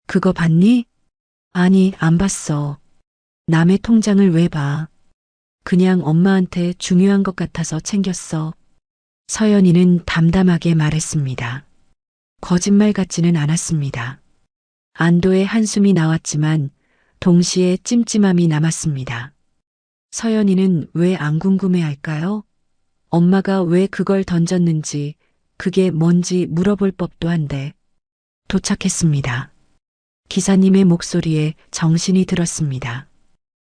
그거 봤니? 아니, 안 봤어. 남의 통장을 왜 봐? 그냥 엄마한테 중요한 것 같아서 챙겼어. 서연이는 담담하게 말했습니다. 거짓말 같지는 않았습니다. 안도의 한숨이 나왔지만 동시에 찜찜함이 남았습니다. 서연이는 왜 안 궁금해할까요? 엄마가 왜 그걸 던졌는지, 그게 뭔지 물어볼 법도 한데. 도착했습니다. 기사님의 목소리에 정신이 들었습니다.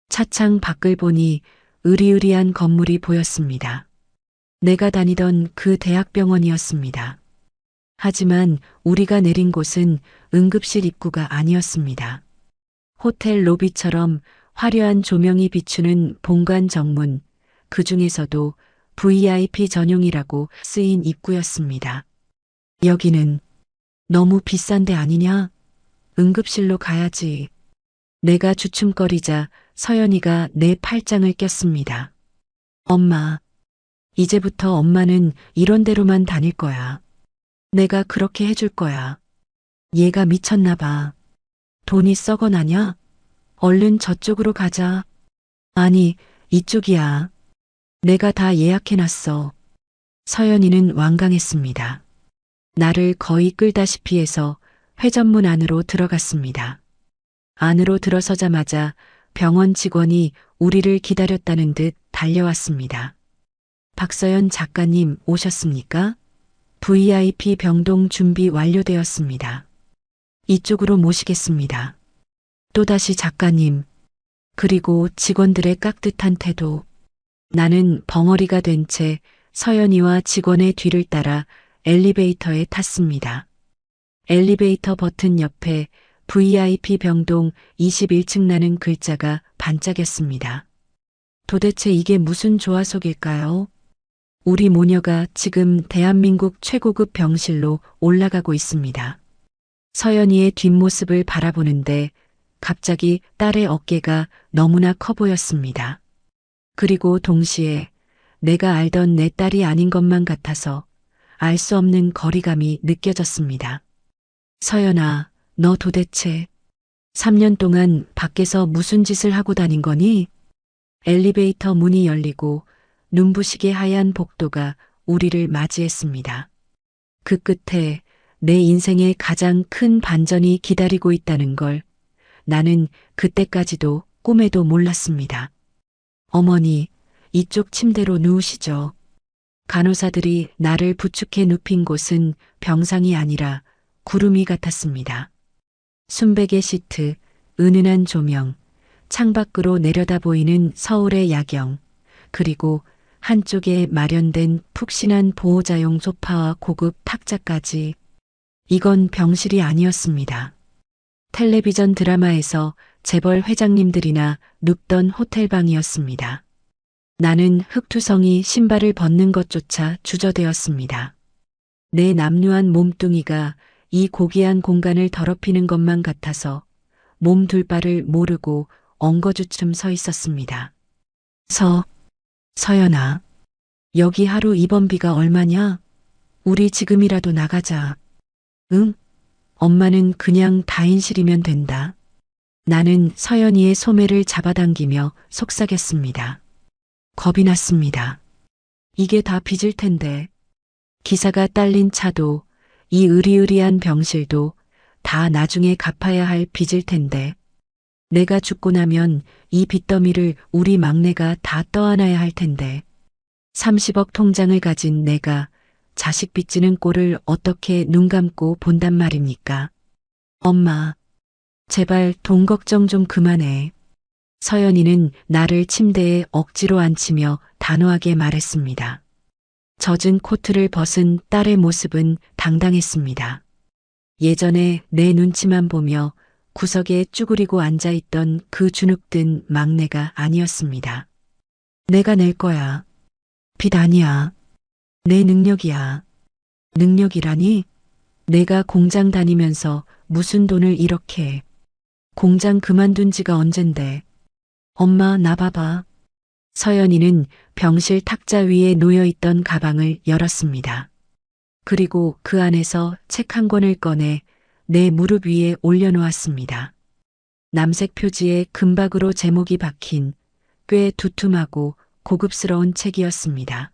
차창 밖을 보니 으리으리한 건물이 보였습니다. 내가 다니던 그 대학병원이었습니다. 하지만 우리가 내린 곳은 응급실 입구가 아니었습니다. 호텔 로비처럼 화려한 조명이 비추는 본관 정문, 그 중에서도 VIP 전용이라고 쓰인 입구였습니다. 여기는 너무 비싼 데 아니냐? 응급실로 가야지. 내가 주춤거리자 서연이가 내 팔짱을 꼈습니다. 엄마, 이제부터 엄마는 이런 데로만 다닐 거야. 내가 그렇게 해줄 거야. 얘가 미쳤나 봐. 돈이 썩어나냐? 얼른 저쪽으로 가자. 아니, 이쪽이야. 내가 다 예약해놨어. 서연이는 완강했습니다. 나를 거의 끌다시피 해서 회전문 안으로 들어갔습니다. 안으로 들어서자마자 병원 직원이 우리를 기다렸다는 듯 달려왔습니다. 박서연 작가님 오셨습니까? VIP 병동 준비 완료되었습니다. 이쪽으로 모시겠습니다. 또다시 작가님, 그리고 직원들의 깍듯한 태도. 나는 벙어리가 된 채 서연이와 직원의 뒤를 따라 엘리베이터에 탔습니다. 엘리베이터 버튼 옆에 VIP 병동 21층라는 글자가 반짝였습니다. 도대체 이게 무슨 조화속일까요? 우리 모녀가 지금 대한민국 최고급 병실로 올라가고 있습니다. 서연이의 뒷모습을 바라보는데 갑자기 딸의 어깨가 너무나 커 보였습니다. 그리고 동시에 내가 알던 내 딸이 아닌 것만 같아서 알 수 없는 거리감이 느껴졌습니다. 서연아, 너 도대체 3년 동안 밖에서 무슨 짓을 하고 다닌 거니? 엘리베이터 문이 열리고 눈부시게 하얀 복도가 우리를 맞이했습니다. 그 끝에 내 인생의 가장 큰 반전이 기다리고 있다는 걸 나는 그때까지도 꿈에도 몰랐습니다. 어머니, 이쪽 침대로 누우시죠. 간호사들이 나를 부축해 눕힌 곳은 병상이 아니라 구름이 같았습니다. 순백의 시트, 은은한 조명, 창밖으로 내려다 보이는 서울의 야경, 그리고 한쪽에 마련된 푹신한 보호자용 소파와 고급 탁자까지. 이건 병실이 아니었습니다. 텔레비전 드라마에서 재벌 회장님들이나 눕던 호텔방이었습니다. 나는 흙투성이 신발을 벗는 것조차 주저되었습니다. 내 남루한 몸뚱이가 이 고귀한 공간을 더럽히는 것만 같아서 몸 둘 바를 모르고 엉거주춤 서 있었습니다. 서연아, 여기 하루 입원비가 얼마냐? 우리 지금이라도 나가자. 응? 엄마는 그냥 다인실이면 된다. 나는 서연이의 소매를 잡아당기며 속삭였습니다. 겁이 났습니다. 이게 다 빚일 텐데. 기사가 딸린 차도 이 으리으리한 병실도 다 나중에 갚아야 할 빚일 텐데. 내가 죽고 나면 이 빚더미를 우리 막내가 다 떠안아야 할 텐데. 30억 통장을 가진 내가 자식 빚지는 꼴을 어떻게 눈 감고 본단 말입니까? 엄마, 제발 돈 걱정 좀 그만해. 서연이는 나를 침대에 억지로 앉히며 단호하게 말했습니다. 젖은 코트를 벗은 딸의 모습은 당당했습니다. 예전에 내 눈치만 보며 구석에 쭈그리고 앉아있던 그 주눅든 막내가 아니었습니다. 내가 낼 거야. 빚 아니야. 내 능력이야. 능력이라니? 내가 공장 다니면서 무슨 돈을 이렇게. 공장 그만둔 지가 언젠데. 엄마, 나 봐봐. 서연이는 병실 탁자 위에 놓여있던 가방을 열었습니다. 그리고 그 안에서 책 한 권을 꺼내 내 무릎 위에 올려놓았습니다. 남색 표지에 금박으로 제목이 박힌 꽤 두툼하고 고급스러운 책이었습니다.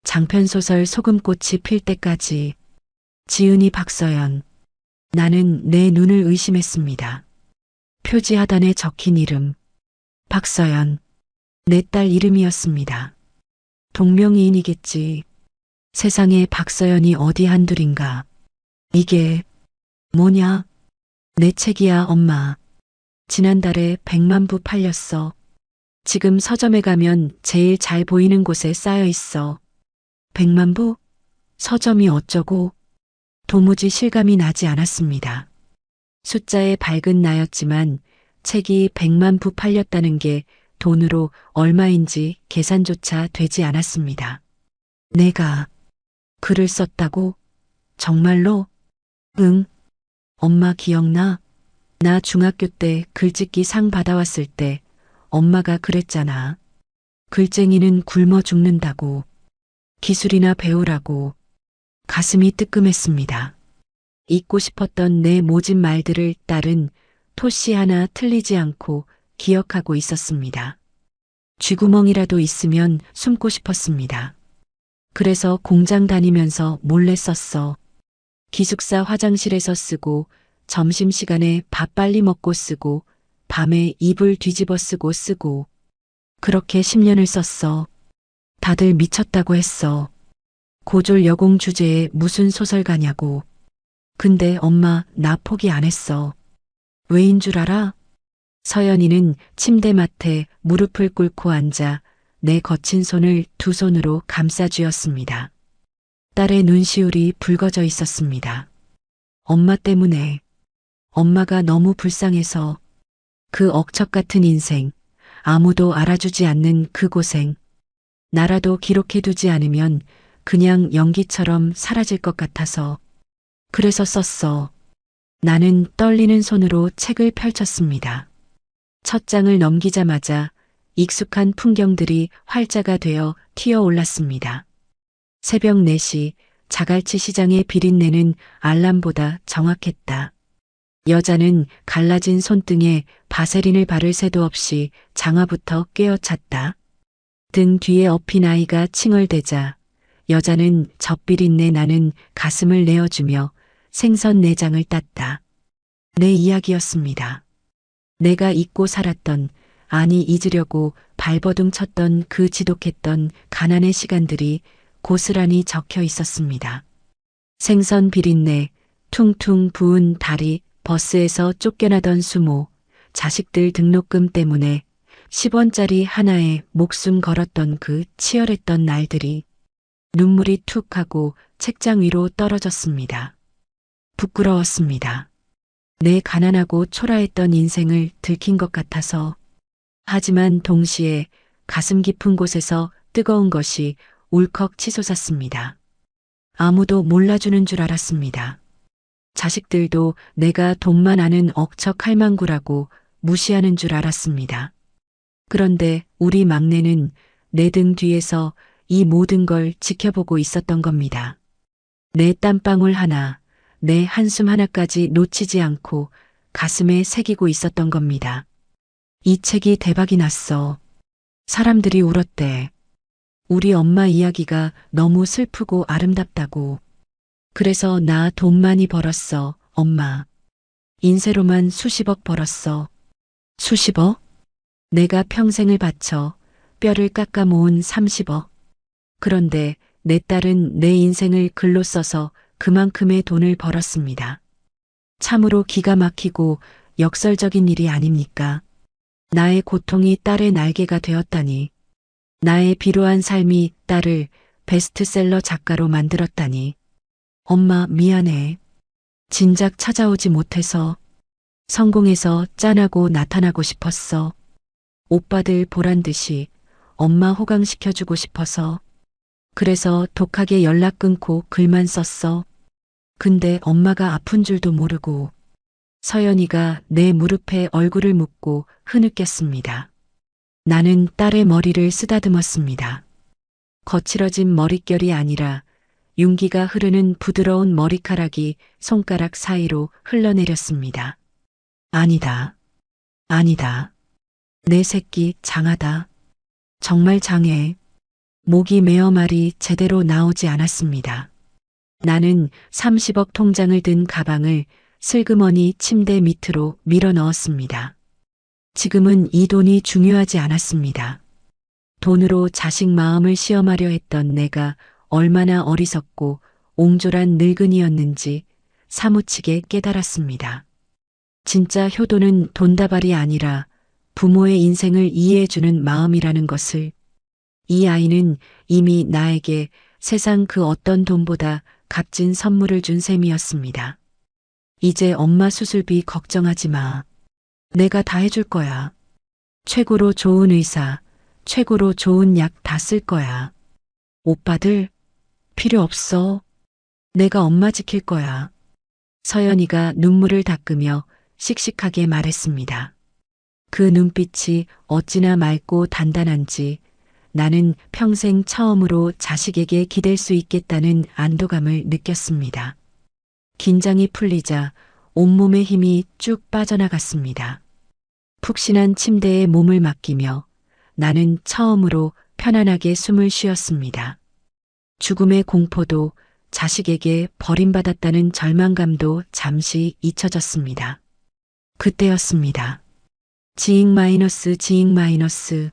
장편소설 소금꽃이 필 때까지. 지은이 박서연. 나는 내 눈을 의심했습니다. 표지 하단에 적힌 이름. 박서연. 내 딸 이름이었습니다. 동명이인이겠지. 세상에 박서연이 어디 한둘인가. 이게 뭐냐? 내 책이야, 엄마. 지난달에 100만 부 팔렸어. 지금 서점에 가면 제일 잘 보이는 곳에 쌓여 있어. 100만 부? 서점이 어쩌고? 도무지 실감이 나지 않았습니다. 숫자에 밝은 나였지만 책이 100만 부 팔렸다는 게 돈으로 얼마인지 계산조차 되지 않았습니다. 내가 글을 썼다고? 정말로? 응. 엄마 기억나? 나 중학교 때 글짓기 상 받아왔을 때 엄마가 그랬잖아. 글쟁이는 굶어 죽는다고. 기술이나 배우라고. 가슴이 뜨끔했습니다. 잊고 싶었던 내 모진 말들을 딸은 토시 하나 틀리지 않고 기억하고 있었습니다. 쥐구멍이라도 있으면 숨고 싶었습니다. 그래서 공장 다니면서 몰래 썼어. 기숙사 화장실에서 쓰고, 점심시간에 밥 빨리 먹고 쓰고, 밤에 이불 뒤집어 쓰고, 그렇게 10년을 썼어. 다들 미쳤다고 했어. 고졸 여공 주제에 무슨 소설가냐고. 근데 엄마, 나 포기 안 했어. 왜인 줄 알아? 서연이는 침대맡에 무릎을 꿇고 앉아 내 거친 손을 두 손으로 감싸 쥐었습니다. 딸의 눈시울이 붉어져 있었습니다. 엄마 때문에. 엄마가 너무 불쌍해서. 그 억척 같은 인생, 아무도 알아주지 않는 그 고생. 나라도 기록해두지 않으면 그냥 연기처럼 사라질 것 같아서. 그래서 썼어. 나는 떨리는 손으로 책을 펼쳤습니다. 첫 장을 넘기자마자 익숙한 풍경들이 활자가 되어 튀어 올랐습니다. 새벽 4시 자갈치 시장의 비린내는 알람보다 정확했다. 여자는 갈라진 손등에 바세린을 바를 새도 없이 장화부터 꿰어찼다. 등 뒤에 엎인 아이가 칭얼대자 여자는 젖비린내 나는 가슴을 내어주며 생선 내장을 땄다. 내 이야기였습니다. 내가 잊고 살았던, 아니 잊으려고 발버둥 쳤던 그 지독했던 가난의 시간들이 고스란히 적혀 있었습니다. 생선 비린내, 퉁퉁 부은 다리, 버스에서 쫓겨나던 수모, 자식들 등록금 때문에 10원짜리 하나에 목숨 걸었던 그 치열했던 날들이 눈물이 툭 하고 책장 위로 떨어졌습니다. 부끄러웠습니다. 내 가난하고 초라했던 인생을 들킨 것 같아서. 하지만 동시에 가슴 깊은 곳에서 뜨거운 것이 울컥 치솟았습니다. 아무도 몰라주는 줄 알았습니다. 자식들도 내가 돈만 아는 억척 할망구라고 무시하는 줄 알았습니다. 그런데 우리 막내는 내 등 뒤에서 이 모든 걸 지켜보고 있었던 겁니다. 내 땀방울 하나, 내 한숨 하나까지 놓치지 않고 가슴에 새기고 있었던 겁니다. 이 책이 대박이 났어. 사람들이 울었대. 우리 엄마 이야기가 너무 슬프고 아름답다고. 그래서 나 돈 많이 벌었어, 엄마. 인쇄로만 수십억 벌었어. 수십억? 내가 평생을 바쳐 뼈를 깎아 모은 30억. 그런데 내 딸은 내 인생을 글로 써서 그만큼의 돈을 벌었습니다. 참으로 기가 막히고 역설적인 일이 아닙니까? 나의 고통이 딸의 날개가 되었다니. 나의 비루한 삶이 딸을 베스트셀러 작가로 만들었다니. 엄마 미안해. 진작 찾아오지 못해서. 성공해서 짠하고 나타나고 싶었어. 오빠들 보란 듯이 엄마 호강시켜주고 싶어서. 그래서 독하게 연락 끊고 글만 썼어. 근데 엄마가 아픈 줄도 모르고. 서연이가 내 무릎에 얼굴을 묻고 흐느꼈습니다. 나는 딸의 머리를 쓰다듬었습니다. 거칠어진 머릿결이 아니라 윤기가 흐르는 부드러운 머리카락이 손가락 사이로 흘러내렸습니다. 아니다. 아니다. 내 새끼 장하다. 정말 장해. 목이 메어 말이 제대로 나오지 않았습니다. 나는 30억 통장을 든 가방을 슬그머니 침대 밑으로 밀어 넣었습니다. 지금은 이 돈이 중요하지 않았습니다. 돈으로 자식 마음을 시험하려 했던 내가 얼마나 어리석고 옹졸한 늙은이였는지 사무치게 깨달았습니다. 진짜 효도는 돈다발이 아니라 부모의 인생을 이해해주는 마음이라는 것을. 이 아이는 이미 나에게 세상 그 어떤 돈보다 값진 선물을 준 셈이었습니다. 이제 엄마 수술비 걱정하지 마. 내가 다 해줄 거야. 최고로 좋은 의사, 최고로 좋은 약 다 쓸 거야. 오빠들 필요 없어. 내가 엄마 지킬 거야. 서연이가 눈물을 닦으며 씩씩하게 말했습니다. 그 눈빛이 어찌나 맑고 단단한지 나는 평생 처음으로 자식에게 기댈 수 있겠다는 안도감을 느꼈습니다. 긴장이 풀리자 온몸의 힘이 쭉 빠져나갔습니다. 푹신한 침대에 몸을 맡기며 나는 처음으로 편안하게 숨을 쉬었습니다. 죽음의 공포도 자식에게 버림받았다는 절망감도 잠시 잊혀졌습니다. 그때였습니다. 지잉 마이너스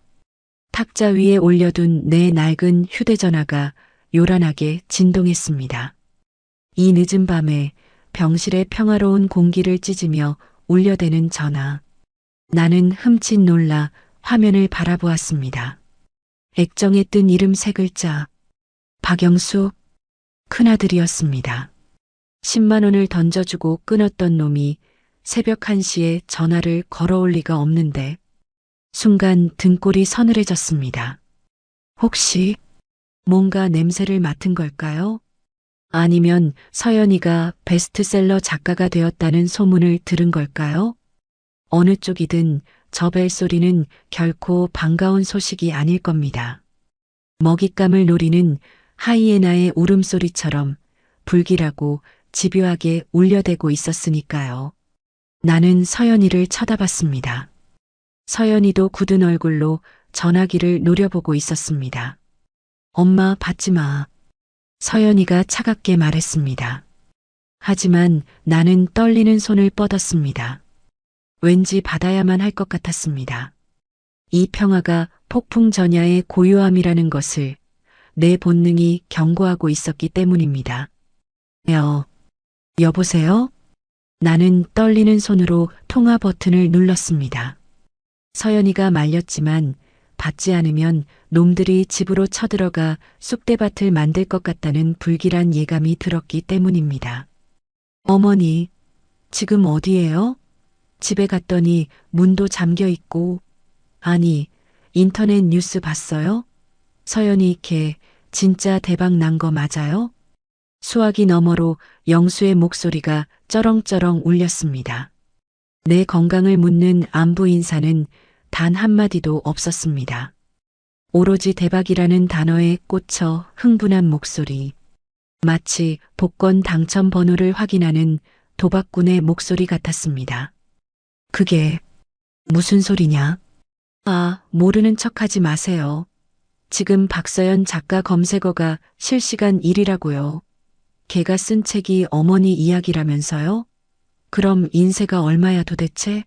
탁자 위에 올려둔 내 낡은 휴대전화가 요란하게 진동했습니다. 이 늦은 밤에 병실의 평화로운 공기를 찢으며 울려대는 전화. 나는 흠칫 놀라 화면을 바라보았습니다. 액정에 뜬 이름 세 글자. 박영수. 큰아들이었습니다. 10만 원을 던져주고 끊었던 놈이 새벽 1시에 전화를 걸어올 리가 없는데 순간 등골이 서늘해졌습니다. 혹시 뭔가 냄새를 맡은 걸까요? 아니면 서연이가 베스트셀러 작가가 되었다는 소문을 들은 걸까요? 어느 쪽이든 저 벨소리는 결코 반가운 소식이 아닐 겁니다. 먹잇감을 노리는 하이에나의 울음소리처럼 불길하고 집요하게 울려대고 있었으니까요. 나는 서연이를 쳐다봤습니다. 서연이도 굳은 얼굴로 전화기를 노려보고 있었습니다. 엄마, 받지 마. 서연이가 차갑게 말했습니다. 하지만 나는 떨리는 손을 뻗었습니다. 왠지 받아야만 할 것 같았습니다. 이 평화가 폭풍 전야의 고요함이라는 것을 내 본능이 경고하고 있었기 때문입니다. 여보세요? 나는 떨리는 손으로 통화 버튼을 눌렀습니다. 서연이가 말렸지만 받지 않으면 놈들이 집으로 쳐들어가 쑥대밭을 만들 것 같다는 불길한 예감이 들었기 때문입니다. 어머니, 지금 어디예요? 집에 갔더니 문도 잠겨 있고, 아니, 인터넷 뉴스 봤어요? 서연이 걔 진짜 대박 난 거 맞아요? 수화기 너머로 영수의 목소리가 쩌렁쩌렁 울렸습니다. 내 건강을 묻는 안부 인사는 단 한마디도 없었습니다. 오로지 대박이라는 단어에 꽂혀 흥분한 목소리. 마치 복권 당첨 번호를 확인하는 도박꾼의 목소리 같았습니다. 그게 무슨 소리냐? 아, 모르는 척하지 마세요. 지금 박서연 작가 검색어가 실시간 1위라고요. 걔가 쓴 책이 어머니 이야기라면서요? 그럼 인세가 얼마야 도대체?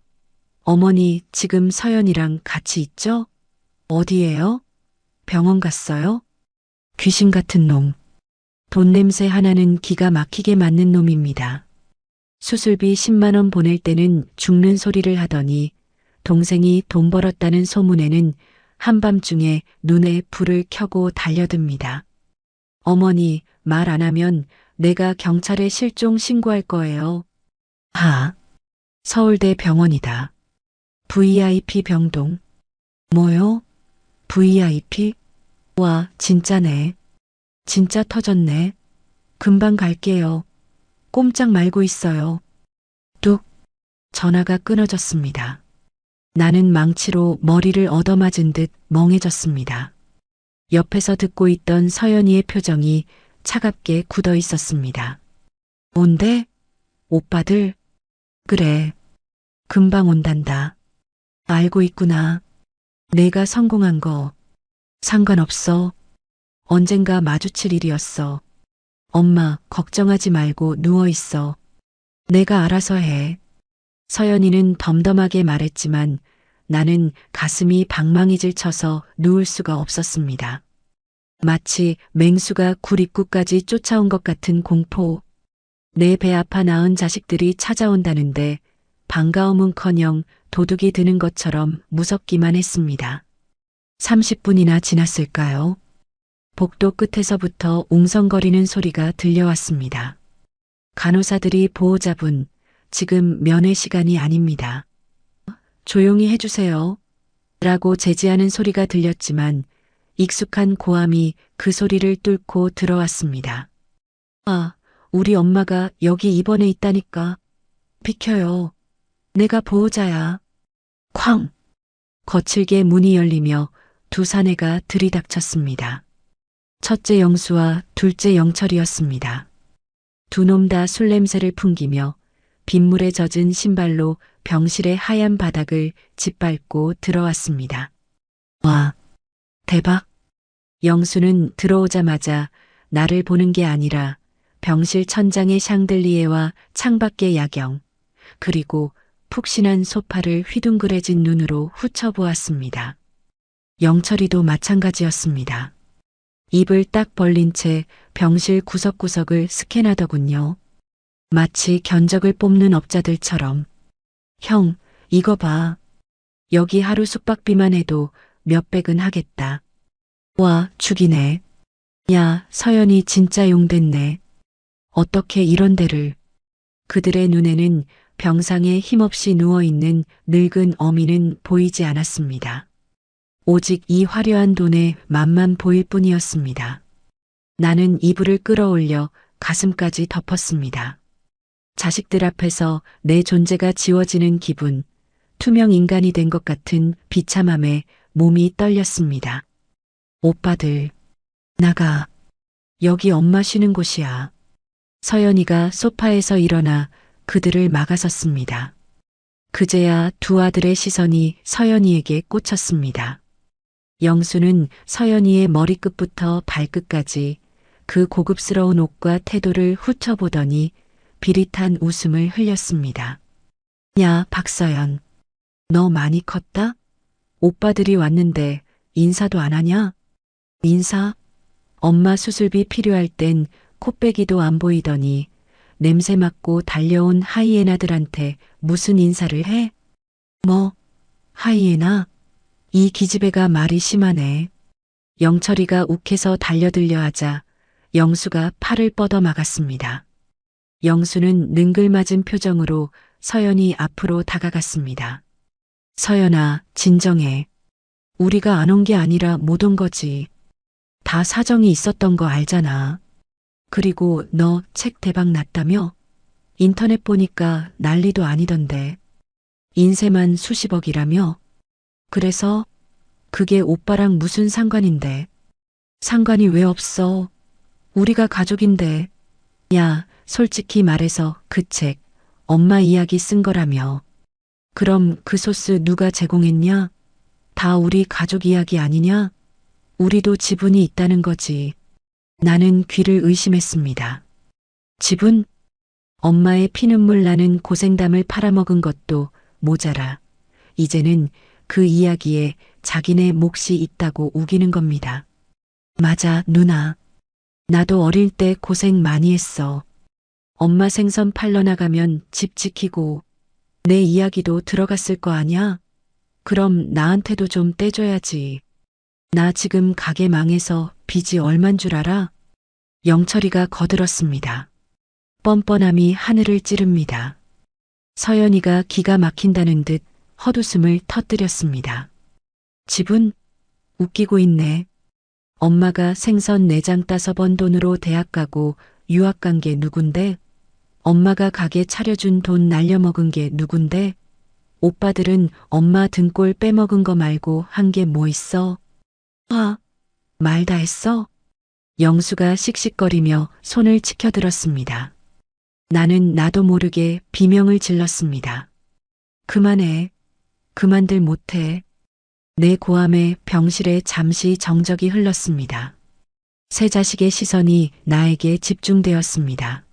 어머니 지금 서연이랑 같이 있죠? 어디에요? 병원 갔어요? 귀신 같은 놈. 돈 냄새 하나는 기가 막히게 맞는 놈입니다. 수술비 10만 원 보낼 때는 죽는 소리를 하더니 동생이 돈 벌었다는 소문에는 한밤중에 눈에 불을 켜고 달려듭니다. 어머니 말 안 하면 내가 경찰에 실종 신고할 거예요. 서울대 병원이다. VIP 병동. 뭐요? VIP? 와, 진짜네. 진짜 터졌네. 금방 갈게요. 꼼짝 말고 있어요. 뚝. 전화가 끊어졌습니다. 나는 망치로 머리를 얻어맞은 듯 멍해졌습니다. 옆에서 듣고 있던 서연이의 표정이 차갑게 굳어 있었습니다. 뭔데? 오빠들? 그래. 금방 온단다. 알고 있구나. 내가 성공한 거 상관없어. 언젠가 마주칠 일이었어. 엄마 걱정하지 말고 누워있어. 내가 알아서 해. 서연이는 덤덤하게 말했지만 나는 가슴이 방망이질 쳐서 누울 수가 없었습니다. 마치 맹수가 굴 입구까지 쫓아온 것 같은 공포. 내 배 아파 낳은 자식들이 찾아온다는데 반가움은커녕 도둑이 드는 것처럼 무섭기만 했습니다. 30분이나 지났을까요? 복도 끝에서부터 웅성거리는 소리가 들려왔습니다. 간호사들이 보호자분, 지금 면회 시간이 아닙니다. 조용히 해주세요. 라고 제지하는 소리가 들렸지만 익숙한 고함이 그 소리를 뚫고 들어왔습니다. 아, 우리 엄마가 여기 입원해 있다니까. 비켜요. 내가 보호자야. 쾅! 거칠게 문이 열리며 두 사내가 들이닥쳤습니다. 첫째 영수와 둘째 영철이었습니다. 두 놈 다 술 냄새를 풍기며 빗물에 젖은 신발로 병실의 하얀 바닥을 짓밟고 들어왔습니다. 와, 대박. 영수는 들어오자마자 나를 보는 게 아니라 병실 천장의 샹들리에와 창밖의 야경, 그리고 푹신한 소파를 휘둥그레진 눈으로 훑어보았습니다. 영철이도 마찬가지였습니다. 입을 딱 벌린 채 병실 구석구석을 스캔하더군요. 마치 견적을 뽑는 업자들처럼. 형, 이거 봐. 여기 하루 숙박비만 해도 몇백은 하겠다. 와, 죽이네. 야, 서연이 진짜 용됐네. 어떻게 이런 데를. 그들의 눈에는 병상에 힘없이 누워있는 늙은 어미는 보이지 않았습니다. 오직 이 화려한 돈의 맛만 보일 뿐이었습니다. 나는 이불을 끌어올려 가슴까지 덮었습니다. 자식들 앞에서 내 존재가 지워지는 기분, 투명 인간이 된 것 같은 비참함에 몸이 떨렸습니다. 오빠들, 나가. 여기 엄마 쉬는 곳이야. 서연이가 소파에서 일어나 그들을 막아섰습니다. 그제야 두 아들의 시선이 서연이에게 꽂혔습니다. 영수는 서연이의 머리끝부터 발끝까지 그 고급스러운 옷과 태도를 훑어보더니 비릿한 웃음을 흘렸습니다. 야, 박서연. 너 많이 컸다? 오빠들이 왔는데 인사도 안 하냐? 인사? 엄마 수술비 필요할 땐 코빼기도 안 보이더니 냄새 맡고 달려온 하이에나들한테 무슨 인사를 해? 뭐, 하이에나? 이 기집애가 말이 심하네. 영철이가 욱해서 달려들려 하자 영수가 팔을 뻗어 막았습니다. 영수는 능글맞은 표정으로 서연이 앞으로 다가갔습니다. 서연아, 진정해. 우리가 안 온 게 아니라 못 온 거지. 다 사정이 있었던 거 알잖아. 그리고 너 책 대박 났다며? 인터넷 보니까 난리도 아니던데. 인쇄만 수십억이라며? 그래서 그게 오빠랑 무슨 상관인데? 상관이 왜 없어? 우리가 가족인데. 야, 솔직히 말해서 그 책 엄마 이야기 쓴 거라며. 그럼 그 소스 누가 제공했냐? 다 우리 가족 이야기 아니냐? 우리도 지분이 있다는 거지. 나는 귀를 의심했습니다. 지분? 엄마의 피눈물 나는 고생담을 팔아먹은 것도 모자라 이제는 그 이야기에 자기네 몫이 있다고 우기는 겁니다. 맞아, 누나. 나도 어릴 때 고생 많이 했어. 엄마 생선 팔러 나가면 집 지키고 내 이야기도 들어갔을 거 아냐? 그럼 나한테도 좀 떼줘야지. 나 지금 가게 망해서 빚이 얼만 줄 알아? 영철이가 거들었습니다. 뻔뻔함이 하늘을 찌릅니다. 서연이가 기가 막힌다는 듯 헛웃음을 터뜨렸습니다. 집은? 웃기고 있네. 엄마가 생선 내장 따서 번 돈으로 대학 가고 유학 간 게 누군데? 엄마가 가게 차려준 돈 날려먹은 게 누군데? 오빠들은 엄마 등골 빼먹은 거 말고 한 게 뭐 있어? 아, 말 다 했어? 영수가 씩씩거리며 손을 치켜들었습니다. 나는 나도 모르게 비명을 질렀습니다. 그만해. 그만들 못해. 내 고함에 병실에 잠시 정적이 흘렀습니다. 세 자식의 시선이 나에게 집중되었습니다.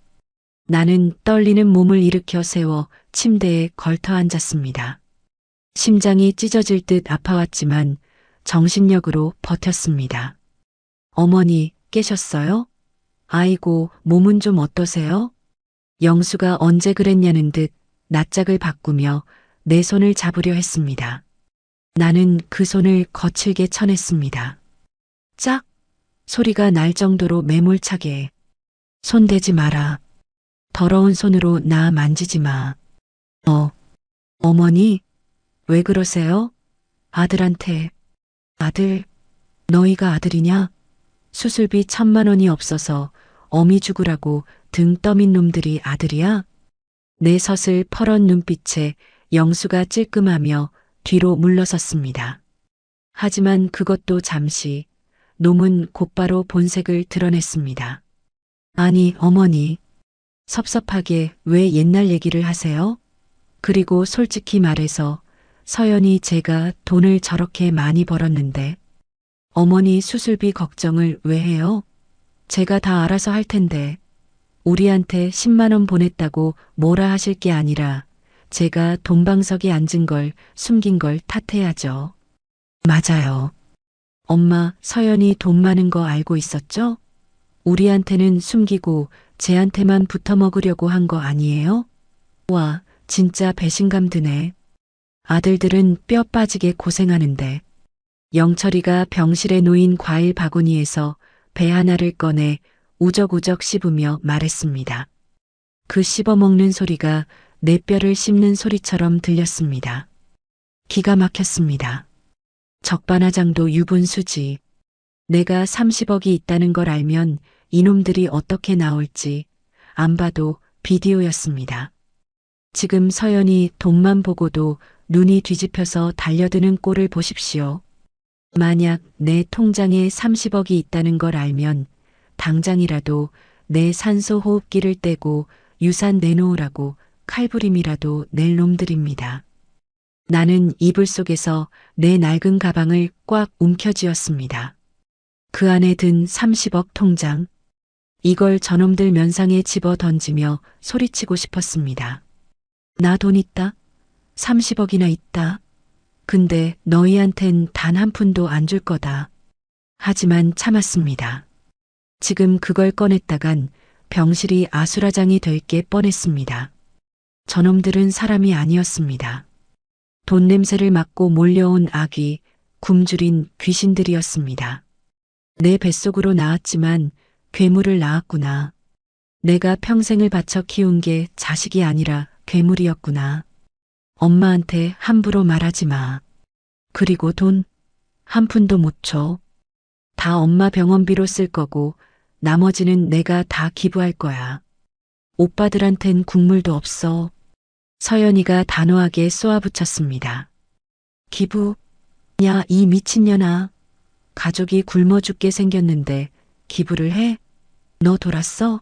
나는 떨리는 몸을 일으켜 세워 침대에 걸터 앉았습니다. 심장이 찢어질 듯 아파왔지만 정신력으로 버텼습니다. 어머니, 깨셨어요? 아이고, 몸은 좀 어떠세요? 영수가 언제 그랬냐는 듯 낯짝을 바꾸며 내 손을 잡으려 했습니다. 나는 그 손을 거칠게 쳐냈습니다. 짝! 소리가 날 정도로 매몰차게. 손 대지 마라. 더러운 손으로 나 만지지 마. 어머니, 왜 그러세요? 아들한테. 아들, 너희가 아들이냐? 수술비 1,000만 원이 없어서 어미 죽으라고 등 떠민 놈들이 아들이야? 내 서슬 퍼런 눈빛에 영수가 찔끔하며 뒤로 물러섰습니다. 하지만 그것도 잠시, 놈은 곧바로 본색을 드러냈습니다. 아니, 어머니. 섭섭하게 왜 옛날 얘기를 하세요? 그리고 솔직히 말해서 서연이 제가 돈을 저렇게 많이 벌었는데 어머니 수술비 걱정을 왜 해요? 제가 다 알아서 할 텐데 우리한테 10만 원 보냈다고 뭐라 하실 게 아니라 제가 돈방석에 앉은 걸 숨긴 걸 탓해야죠. 맞아요. 엄마, 서연이 돈 많은 거 알고 있었죠? 우리한테는 숨기고 쟤한테만 붙어먹으려고 한 거 아니에요? 와, 진짜 배신감 드네. 아들들은 뼈 빠지게 고생하는데 영철이가 병실에 놓인 과일 바구니에서 배 하나를 꺼내 우적우적 씹으며 말했습니다. 그 씹어먹는 소리가 내 뼈를 씹는 소리처럼 들렸습니다. 기가 막혔습니다. 적반하장도 유분수지. 내가 30억이 있다는 걸 알면 이놈들이 어떻게 나올지 안 봐도 비디오였습니다. 지금 서연이 돈만 보고도 눈이 뒤집혀서 달려드는 꼴을 보십시오. 만약 내 통장에 30억이 있다는 걸 알면 당장이라도 내 산소 호흡기를 떼고 유산 내놓으라고 칼부림이라도 낼 놈들입니다. 나는 이불 속에서 내 낡은 가방을 꽉 움켜쥐었습니다. 그 안에 든 30억 통장. 이걸 저놈들 면상에 집어 던지며 소리치고 싶었습니다. 나 돈 있다? 30억이나 있다. 근데 너희한텐 단 한 푼도 안 줄 거다. 하지만 참았습니다. 지금 그걸 꺼냈다간 병실이 아수라장이 될 게 뻔했습니다. 저놈들은 사람이 아니었습니다. 돈 냄새를 맡고 몰려온 악귀, 굶주린 귀신들이었습니다. 내 뱃속으로 나왔지만 괴물을 낳았구나. 내가 평생을 바쳐 키운 게 자식이 아니라 괴물이었구나. 엄마한테 함부로 말하지 마. 그리고 돈 한 푼도 못 줘. 다 엄마 병원비로 쓸 거고 나머지는 내가 다 기부할 거야. 오빠들한텐 국물도 없어. 서연이가 단호하게 쏘아붙였습니다. 기부? 야, 이 미친년아. 가족이 굶어 죽게 생겼는데 기부를 해? 너 돌았어?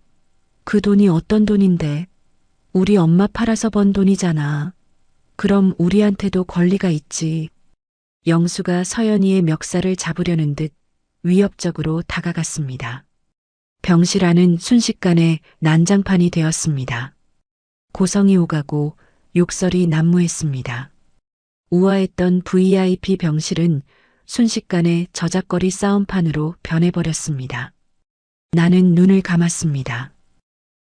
그 돈이 어떤 돈인데? 우리 엄마 팔아서 번 돈이잖아. 그럼 우리한테도 권리가 있지. 영수가 서연이의 멱살을 잡으려는 듯 위협적으로 다가갔습니다. 병실 안은 순식간에 난장판이 되었습니다. 고성이 오가고 욕설이 난무했습니다. 우아했던 VIP 병실은 순식간에 저작거리 싸움판으로 변해버렸습니다. 나는 눈을 감았습니다.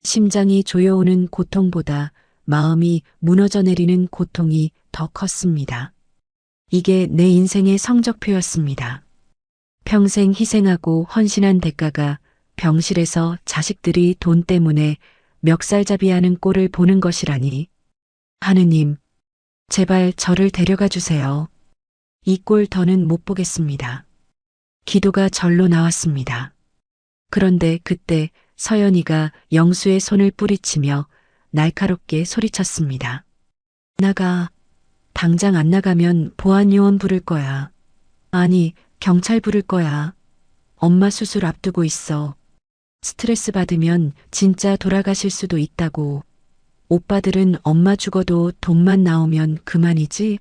심장이 조여오는 고통보다 마음이 무너져 내리는 고통이 더 컸습니다. 이게 내 인생의 성적표였습니다. 평생 희생하고 헌신한 대가가 병실에서 자식들이 돈 때문에 멱살잡이하는 꼴을 보는 것이라니. 하느님, 제발 저를 데려가 주세요. 이 꼴 더는 못 보겠습니다. 기도가 절로 나왔습니다. 그런데 그때 서연이가 영수의 손을 뿌리치며 날카롭게 소리쳤습니다. 나가. 당장 안 나가면 보안요원 부를 거야. 아니, 경찰 부를 거야. 엄마 수술 앞두고 있어. 스트레스 받으면 진짜 돌아가실 수도 있다고. 오빠들은 엄마 죽어도 돈만 나오면 그만이지?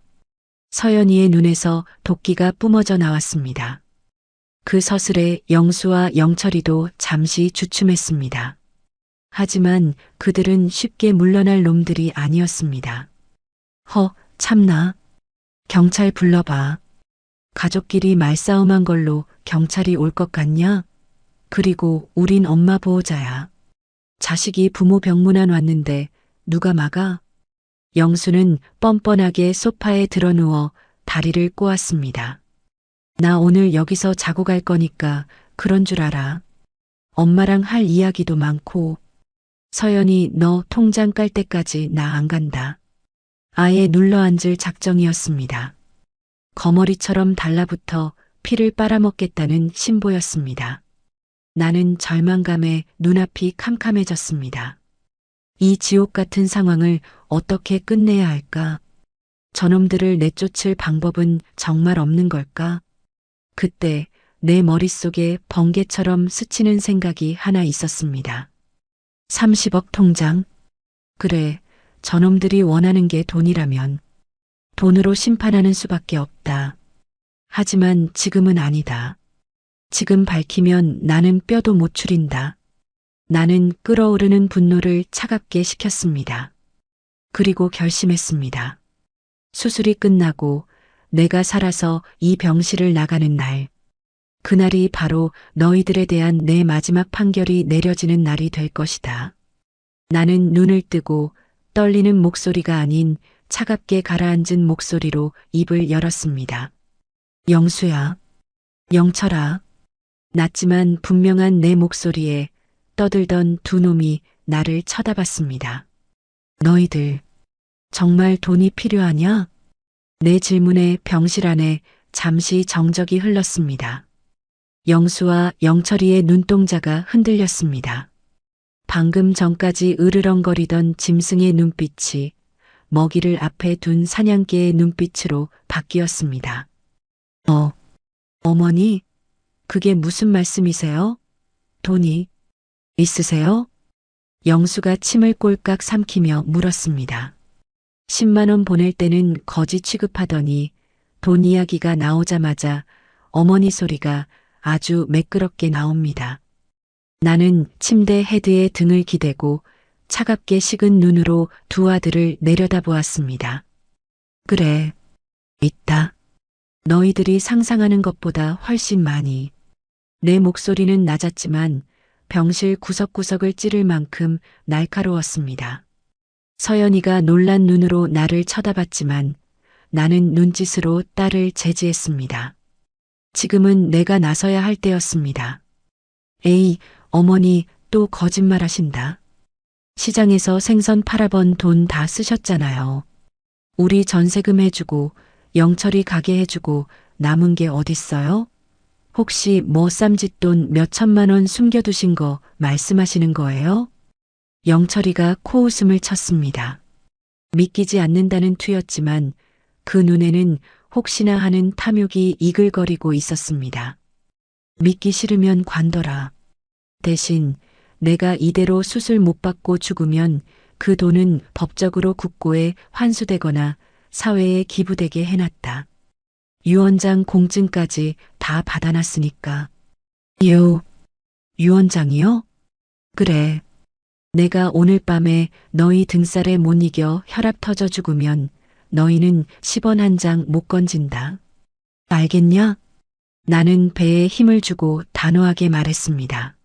서연이의 눈에서 도끼가 뿜어져 나왔습니다. 그 서슬에 영수와 영철이도 잠시 주춤했습니다. 하지만 그들은 쉽게 물러날 놈들이 아니었습니다. 참나. 경찰 불러봐. 가족끼리 말싸움한 걸로 경찰이 올 것 같냐? 그리고 우린 엄마 보호자야. 자식이 부모 병문안 왔는데 누가 막아? 영수는 뻔뻔하게 소파에 드러누워 다리를 꼬았습니다. 나 오늘 여기서 자고 갈 거니까 그런 줄 알아. 엄마랑 할 이야기도 많고. 서연이 너 통장 깔 때까지 나 안 간다. 아예 눌러앉을 작정이었습니다. 거머리처럼 달라붙어 피를 빨아먹겠다는 신보였습니다. 나는 절망감에 눈앞이 캄캄해졌습니다. 이 지옥 같은 상황을 어떻게 끝내야 할까? 저놈들을 내쫓을 방법은 정말 없는 걸까? 그때 내 머릿속에 번개처럼 스치는 생각이 하나 있었습니다. 30억 통장. 그래, 저놈들이 원하는 게 돈이라면 돈으로 심판하는 수밖에 없다. 하지만 지금은 아니다. 지금 밝히면 나는 뼈도 못 추린다. 나는 끓어오르는 분노를 차갑게 식혔습니다. 그리고 결심했습니다. 수술이 끝나고 내가 살아서 이 병실을 나가는 날, 그날이 바로 너희들에 대한 내 마지막 판결이 내려지는 날이 될 것이다. 나는 눈을 뜨고 떨리는 목소리가 아닌 차갑게 가라앉은 목소리로 입을 열었습니다. 영수야, 영철아. 낮지만 분명한 내 목소리에 떠들던 두 놈이 나를 쳐다봤습니다. 너희들, 정말 돈이 필요하냐? 내 질문에 병실 안에 잠시 정적이 흘렀습니다. 영수와 영철이의 눈동자가 흔들렸습니다. 방금 전까지 으르렁거리던 짐승의 눈빛이 먹이를 앞에 둔 사냥개의 눈빛으로 바뀌었습니다. 어머니, 그게 무슨 말씀이세요? 돈이 있으세요? 영수가 침을 꼴깍 삼키며 물었습니다. 10만 원 보낼 때는 거지 취급하더니 돈 이야기가 나오자마자 어머니 소리가 아주 매끄럽게 나옵니다. 나는 침대 헤드에 등을 기대고 차갑게 식은 눈으로 두 아들을 내려다보았습니다. 그래, 있다. 너희들이 상상하는 것보다 훨씬 많이. 내 목소리는 낮았지만 병실 구석구석을 찌를 만큼 날카로웠습니다. 서연이가 놀란 눈으로 나를 쳐다봤지만 나는 눈짓으로 딸을 제지했습니다. 지금은 내가 나서야 할 때였습니다. 에이, 어머니 또 거짓말하신다. 시장에서 생선 팔아본 돈 다 쓰셨잖아요. 우리 전세금 해주고 영철이 가게 해주고 남은 게 어딨어요? 혹시 뭐 쌈짓돈 몇 천만 원 숨겨두신 거 말씀하시는 거예요? 영철이가 코웃음을 쳤습니다. 믿기지 않는다는 투였지만 그 눈에는 혹시나 하는 탐욕이 이글거리고 있었습니다. 믿기 싫으면 관둬라. 대신 내가 이대로 수술 못 받고 죽으면 그 돈은 법적으로 국고에 환수되거나 사회에 기부되게 해놨다. 유언장 공증까지 다 받아놨으니까. 유언장이요? 그래. 내가 오늘 밤에 너희 등살에 못 이겨 혈압 터져 죽으면 너희는 10원 한 장 못 건진다. 알겠냐? 나는 배에 힘을 주고 단호하게 말했습니다.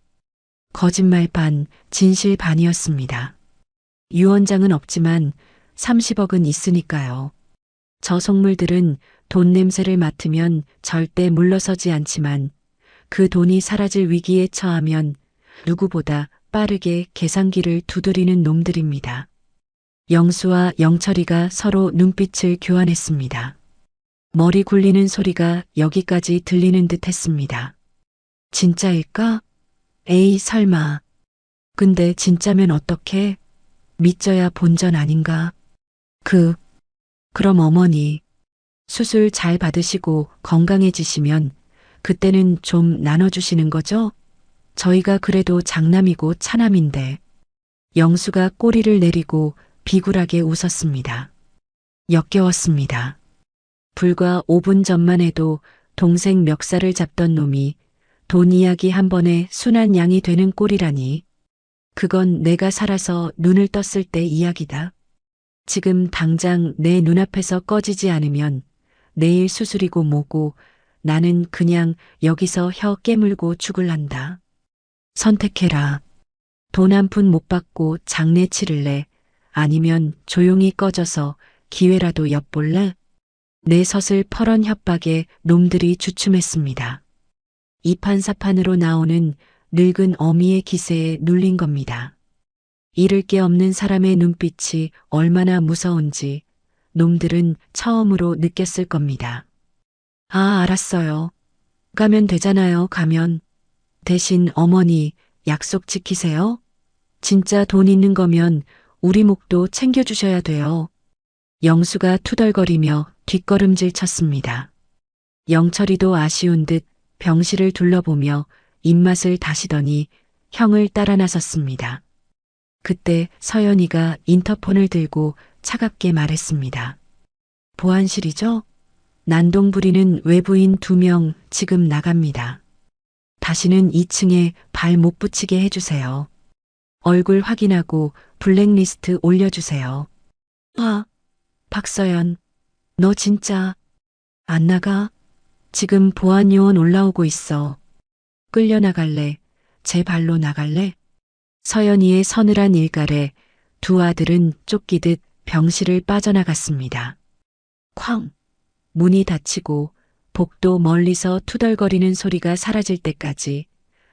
거짓말 반, 진실 반이었습니다. 유언장은 없지만 30억은 있으니까요. 저 속물들은 돈 냄새를 맡으면 절대 물러서지 않지만 그 돈이 사라질 위기에 처하면 누구보다 빠르게 계산기를 두드리는 놈들입니다. 영수와 영철이가 서로 눈빛을 교환했습니다. 머리 굴리는 소리가 여기까지 들리는 듯 했습니다. 진짜일까? 에이, 설마. 근데 진짜면 어떡해? 믿져야 본전 아닌가? 그럼 어머니, 수술 잘 받으시고 건강해지시면 그때는 좀 나눠주시는 거죠? 저희가 그래도 장남이고 차남인데. 영수가 꼬리를 내리고 비굴하게 웃었습니다. 역겨웠습니다. 불과 5분 전만 해도 동생 멱살을 잡던 놈이 돈 이야기 한 번에 순한 양이 되는 꼴이라니. 그건 내가 살아서 눈을 떴을 때 이야기다. 지금 당장 내 눈앞에서 꺼지지 않으면 내일 수술이고 뭐고 나는 그냥 여기서 혀 깨물고 죽을란다. 선택해라. 돈 한 푼 못 받고 장례 치를래? 아니면 조용히 꺼져서 기회라도 엿볼래? 내 섯을 펄은 협박에 놈들이 주춤했습니다. 이판사판으로 나오는 늙은 어미의 기세에 눌린 겁니다. 잃을 게 없는 사람의 눈빛이 얼마나 무서운지 놈들은 처음으로 느꼈을 겁니다. 아, 알았어요. 가면 되잖아요, 가면. 대신 어머니, 약속 지키세요. 진짜 돈 있는 거면 우리 목도 챙겨주셔야 돼요. 영수가 투덜거리며 뒷걸음질 쳤습니다. 영철이도 아쉬운 듯 병실을 둘러보며 입맛을 다시더니 형을 따라 나섰습니다. 그때 서연이가 인터폰을 들고 차갑게 말했습니다. 보안실이죠? 난동 부리는 외부인 2명 지금 나갑니다. 다시는 2층에 발 못 붙이게 해주세요. 얼굴 확인하고 블랙리스트 올려주세요. 아, 박서연, 너 진짜 안 나가? 지금 보안 요원 올라오고 있어. 끌려나갈래? 제 발로 나갈래? 서연이의 서늘한 일갈에 두 아들은 쫓기듯 병실을 빠져나갔습니다. 쾅! 문이 닫히고 복도 멀리서 투덜거리는 소리가 사라질 때까지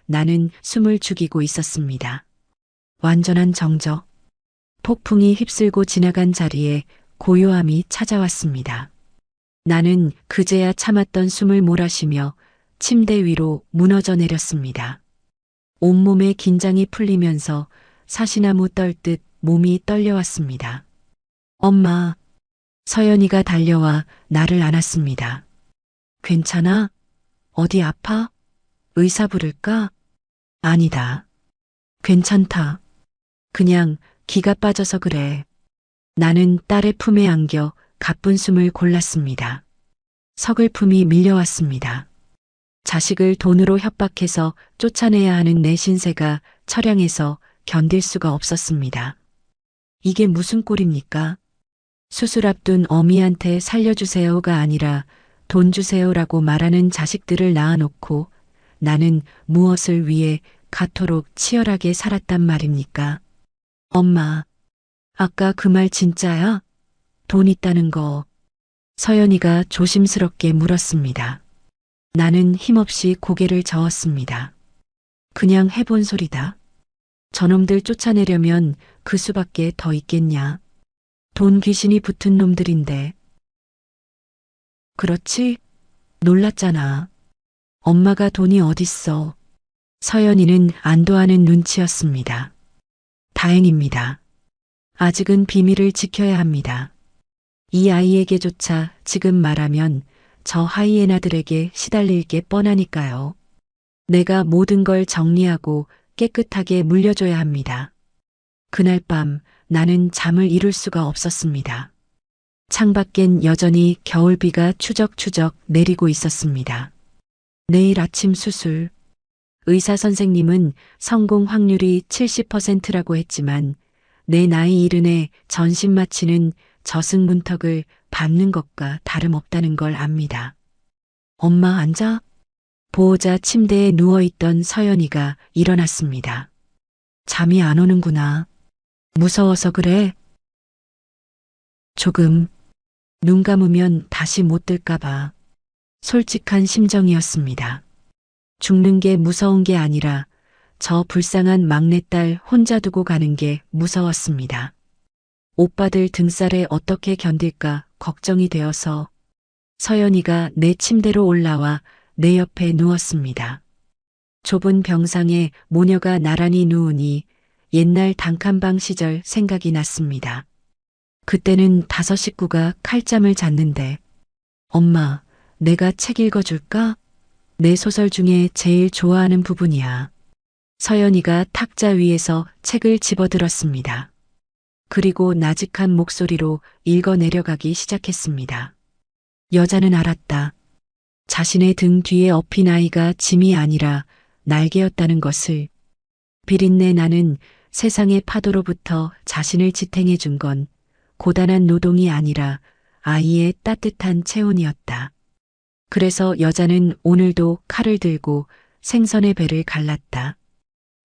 나는 숨을 죽이고 있었습니다. 완전한 정적. 폭풍이 휩쓸고 지나간 자리에 고요함이 찾아왔습니다. 나는 그제야 참았던 숨을 몰아쉬며 침대 위로 무너져 내렸습니다. 온몸의 긴장이 풀리면서 사시나무 떨듯 몸이 떨려왔습니다. 엄마, 서연이가 달려와 나를 안았습니다. 괜찮아? 어디 아파? 의사 부를까? 아니다. 괜찮다. 그냥 기가 빠져서 그래. 나는 딸의 품에 안겨 가쁜 숨을 골랐습니다. 서글픔이 밀려왔습니다. 자식을 돈으로 협박해서 쫓아내야 하는 내 신세가 처량해서 견딜 수가 없었습니다. 이게 무슨 꼴입니까? 수술 앞둔 어미한테 살려주세요가 아니라 돈 주세요라고 말하는 자식들을 낳아놓고 나는 무엇을 위해 가토록 치열하게 살았단 말입니까? 엄마, 아까 그 말 진짜야? 돈 있다는 거. 서연이가 조심스럽게 물었습니다. 나는 힘없이 고개를 저었습니다. 그냥 해본 소리다. 저놈들 쫓아내려면 그 수밖에 더 있겠냐. 돈 귀신이 붙은 놈들인데. 그렇지? 놀랐잖아. 엄마가 돈이 어딨어. 서연이는 안도하는 눈치였습니다. 다행입니다. 아직은 비밀을 지켜야 합니다. 이 아이에게조차 지금 말하면 저 하이에나들에게 시달릴 게 뻔하니까요. 내가 모든 걸 정리하고 깨끗하게 물려줘야 합니다. 그날 밤 나는 잠을 이룰 수가 없었습니다. 창밖엔 여전히 겨울비가 추적추적 내리고 있었습니다. 내일 아침 수술. 의사 선생님은 성공 확률이 70%라고 했지만 내 나이 70에 전신 마취는 저승문턱을 밟는 것과 다름없다는 걸 압니다. 엄마 앉아? 보호자 침대에 누워있던 서연이가 일어났습니다. 잠이 안 오는구나. 무서워서 그래? 조금. 눈 감으면 다시 못 뜰까봐. 솔직한 심정이었습니다. 죽는 게 무서운 게 아니라 저 불쌍한 막내딸 혼자 두고 가는 게 무서웠습니다. 오빠들 등살에 어떻게 견딜까 걱정이 되어서 서연이가 내 침대로 올라와 내 옆에 누웠습니다. 좁은 병상에 모녀가 나란히 누우니 옛날 단칸방 시절 생각이 났습니다. 그때는 5 식구가 칼잠을 잤는데 엄마, 내가 책 읽어줄까? 내 소설 중에 제일 좋아하는 부분이야. 서연이가 탁자 위에서 책을 집어들었습니다. 그리고 나직한 목소리로 읽어 내려가기 시작했습니다. 여자는 알았다. 자신의 등 뒤에 엎인 아이가 짐이 아니라 날개였다는 것을. 비린내 나는 세상의 파도로부터 자신을 지탱해 준 건 고단한 노동이 아니라 아이의 따뜻한 체온이었다. 그래서 여자는 오늘도 칼을 들고 생선의 배를 갈랐다.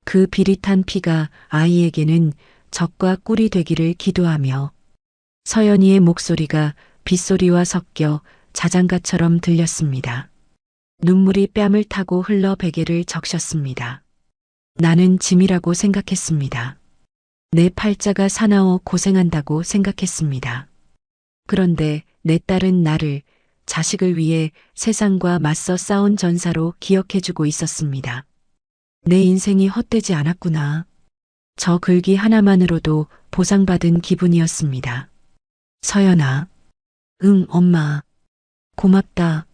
그 비릿한 피가 아이에게는 젖과 꿀이 되기를 기도하며 서연이의 목소리가 빗소리와 섞여 자장가처럼 들렸습니다. 눈물이 뺨을 타고 흘러 베개를 적셨습니다. 나는 짐이라고 생각했습니다. 내 팔자가 사나워 고생한다고 생각했습니다. 그런데 내 딸은 나를 자식을 위해 세상과 맞서 싸운 전사로 기억해주고 있었습니다. 내 인생이 헛되지 않았구나. 저 글귀 하나만으로도 보상받은 기분이었습니다. 서연아. 응, 엄마. 고맙다.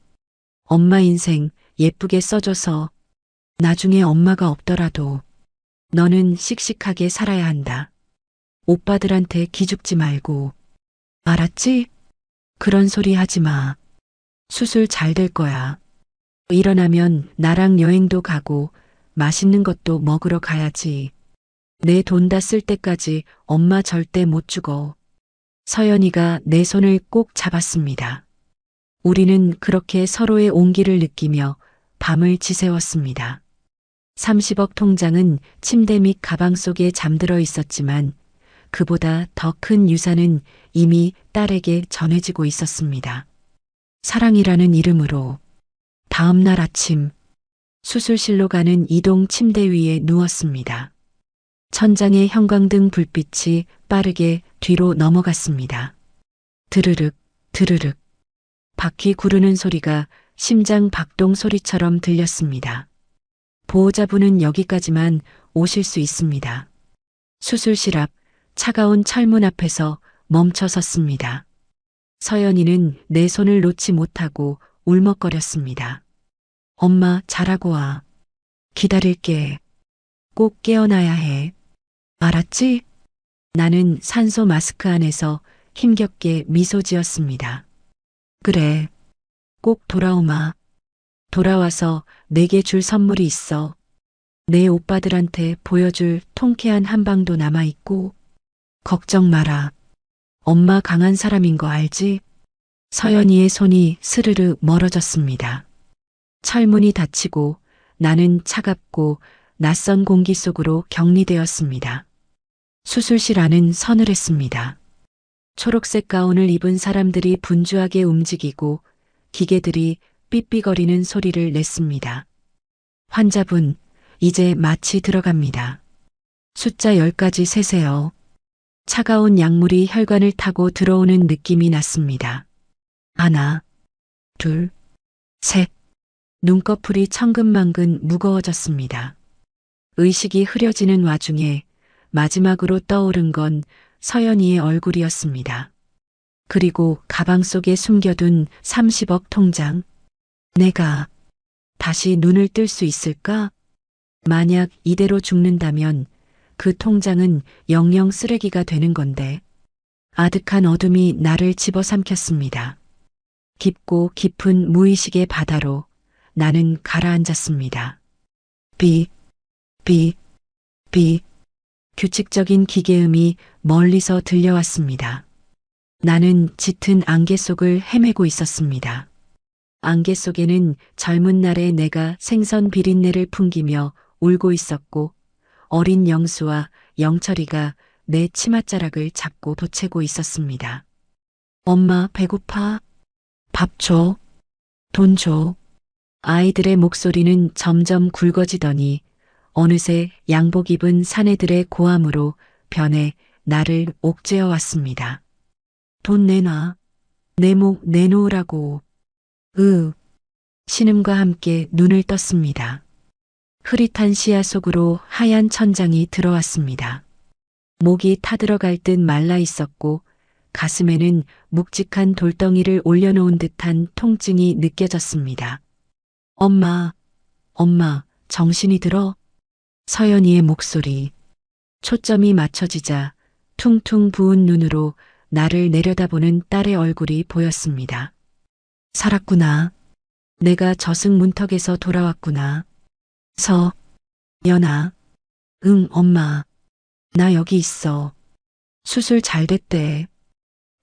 엄마 인생 예쁘게 써줘서 나중에 엄마가 없더라도 너는 씩씩하게 살아야 한다. 오빠들한테 기죽지 말고. 알았지? 그런 소리 하지 마. 수술 잘 될 거야. 일어나면 나랑 여행도 가고 맛있는 것도 먹으러 가야지. 내 돈 다 쓸 때까지 엄마 절대 못 죽어. 서연이가 내 손을 꼭 잡았습니다. 우리는 그렇게 서로의 온기를 느끼며 밤을 지새웠습니다. 30억 통장은 침대 및 가방 속에 잠들어 있었지만 그보다 더 큰 유산은 이미 딸에게 전해지고 있었습니다. 사랑이라는 이름으로. 다음 날 아침 수술실로 가는 이동 침대 위에 누웠습니다. 천장의 형광등 불빛이 빠르게 뒤로 넘어갔습니다. 드르륵, 드르륵. 바퀴 구르는 소리가 심장 박동 소리처럼 들렸습니다. 보호자분은 여기까지만 오실 수 있습니다. 수술실 앞 차가운 철문 앞에서 멈춰 섰습니다. 서연이는 내 손을 놓지 못하고 울먹거렸습니다. 엄마, 잘하고 와. 기다릴게. 꼭 깨어나야 해. 알았지? 나는 산소 마스크 안에서 힘겹게 미소 지었습니다. 그래. 꼭 돌아오마. 돌아와서 내게 줄 선물이 있어. 내 오빠들한테 보여줄 통쾌한 한방도 남아있고. 걱정 마라. 엄마 강한 사람인 거 알지? 서연이의 손이 스르르 멀어졌습니다. 철문이 닫히고 나는 차갑고 낯선 공기 속으로 격리되었습니다. 수술실 안은 서늘했습니다. 초록색 가운을 입은 사람들이 분주하게 움직이고 기계들이 삐삐거리는 소리를 냈습니다. 환자분, 이제 마취 들어갑니다. 숫자 10까지 세세요. 차가운 약물이 혈관을 타고 들어오는 느낌이 났습니다. 하나, 둘, 셋. 눈꺼풀이 천근만근 무거워졌습니다. 의식이 흐려지는 와중에 마지막으로 떠오른 건 서연이의 얼굴이었습니다. 그리고 가방 속에 숨겨둔 30억 통장. 내가 다시 눈을 뜰 수 있을까? 만약 이대로 죽는다면 그 통장은 영영 쓰레기가 되는 건데. 아득한 어둠이 나를 집어삼켰습니다. 깊고 깊은 무의식의 바다로 나는 가라앉았습니다. 비, 비, 비. 규칙적인 기계음이 멀리서 들려왔습니다. 나는 짙은 안개 속을 헤매고 있었습니다. 안개 속에는 젊은 날의 내가 생선 비린내를 풍기며 울고 있었고 어린 영수와 영철이가 내 치맛자락을 잡고 보채고 있었습니다. 엄마 배고파? 밥 줘. 돈 줘. 아이들의 목소리는 점점 굵어지더니 어느새 양복 입은 사내들의 고함으로 변해 나를 옥죄어 왔습니다. 돈 내놔. 내 목 내놓으라고. 신음과 함께 눈을 떴습니다. 흐릿한 시야 속으로 하얀 천장이 들어왔습니다. 목이 타들어갈 듯 말라 있었고 가슴에는 묵직한 돌덩이를 올려놓은 듯한 통증이 느껴졌습니다. 엄마, 엄마, 정신이 들어? 서연이의 목소리. 초점이 맞춰지자 퉁퉁 부은 눈으로 나를 내려다보는 딸의 얼굴이 보였습니다. 살았구나. 내가 저승 문턱에서 돌아왔구나. 연아. 응, 엄마. 나 여기 있어. 수술 잘 됐대.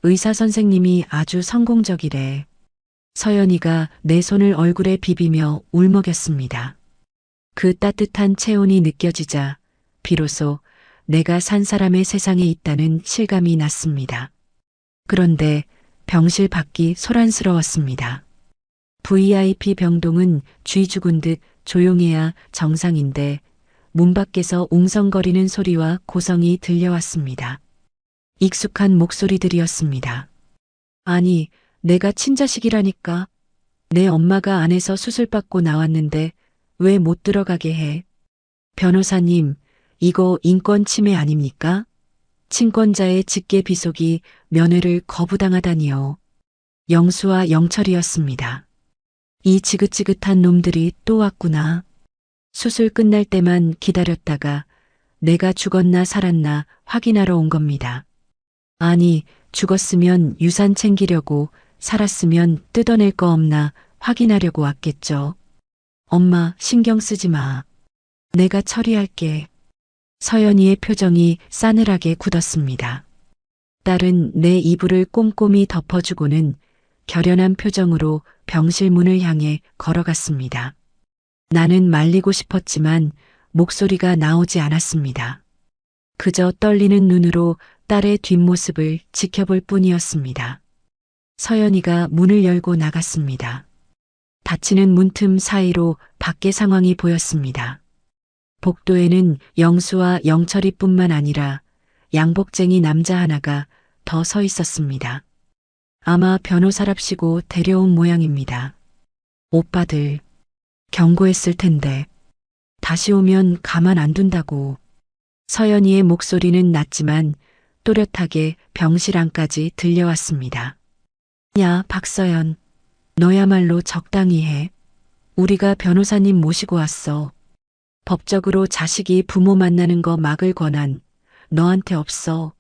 의사 선생님이 아주 성공적이래. 서연이가 내 손을 얼굴에 비비며 울먹였습니다. 그 따뜻한 체온이 느껴지자 비로소 내가 산 사람의 세상에 있다는 실감이 났습니다. 그런데 병실 밖이 소란스러웠습니다. VIP 병동은 쥐 죽은 듯 조용해야 정상인데 문 밖에서 웅성거리는 소리와 고성이 들려왔습니다. 익숙한 목소리들이었습니다. 아니, 내가 친자식이라니까. 내 엄마가 안에서 수술받고 나왔는데 왜 못 들어가게 해? 변호사님, 이거 인권 침해 아닙니까? 친권자의 직계 비속이 면회를 거부당하다니요. 영수와 영철이었습니다. 이 지긋지긋한 놈들이 또 왔구나. 수술 끝날 때만 기다렸다가 내가 죽었나 살았나 확인하러 온 겁니다. 아니, 죽었으면 유산 챙기려고 살았으면 뜯어낼 거 없나 확인하려고 왔겠죠. 엄마, 신경 쓰지 마. 내가 처리할게. 서연이의 표정이 싸늘하게 굳었습니다. 딸은 내 이불을 꼼꼼히 덮어주고는 결연한 표정으로 병실 문을 향해 걸어갔습니다. 나는 말리고 싶었지만 목소리가 나오지 않았습니다. 그저 떨리는 눈으로 딸의 뒷모습을 지켜볼 뿐이었습니다. 서연이가 문을 열고 나갔습니다. 닫히는 문틈 사이로 밖의 상황이 보였습니다. 복도에는 영수와 영철이뿐만 아니라 양복쟁이 남자 하나가 더 서 있었습니다. 아마 변호사랍시고 데려온 모양입니다. 오빠들, 경고했을 텐데 다시 오면 가만 안 둔다고. 서연이의 목소리는 낮지만 또렷하게 병실 안까지 들려왔습니다. 야, 박서연, 너야말로 적당히 해. 우리가 변호사님 모시고 왔어. 법적으로 자식이 부모 만나는 거 막을 권한 너한테 없어.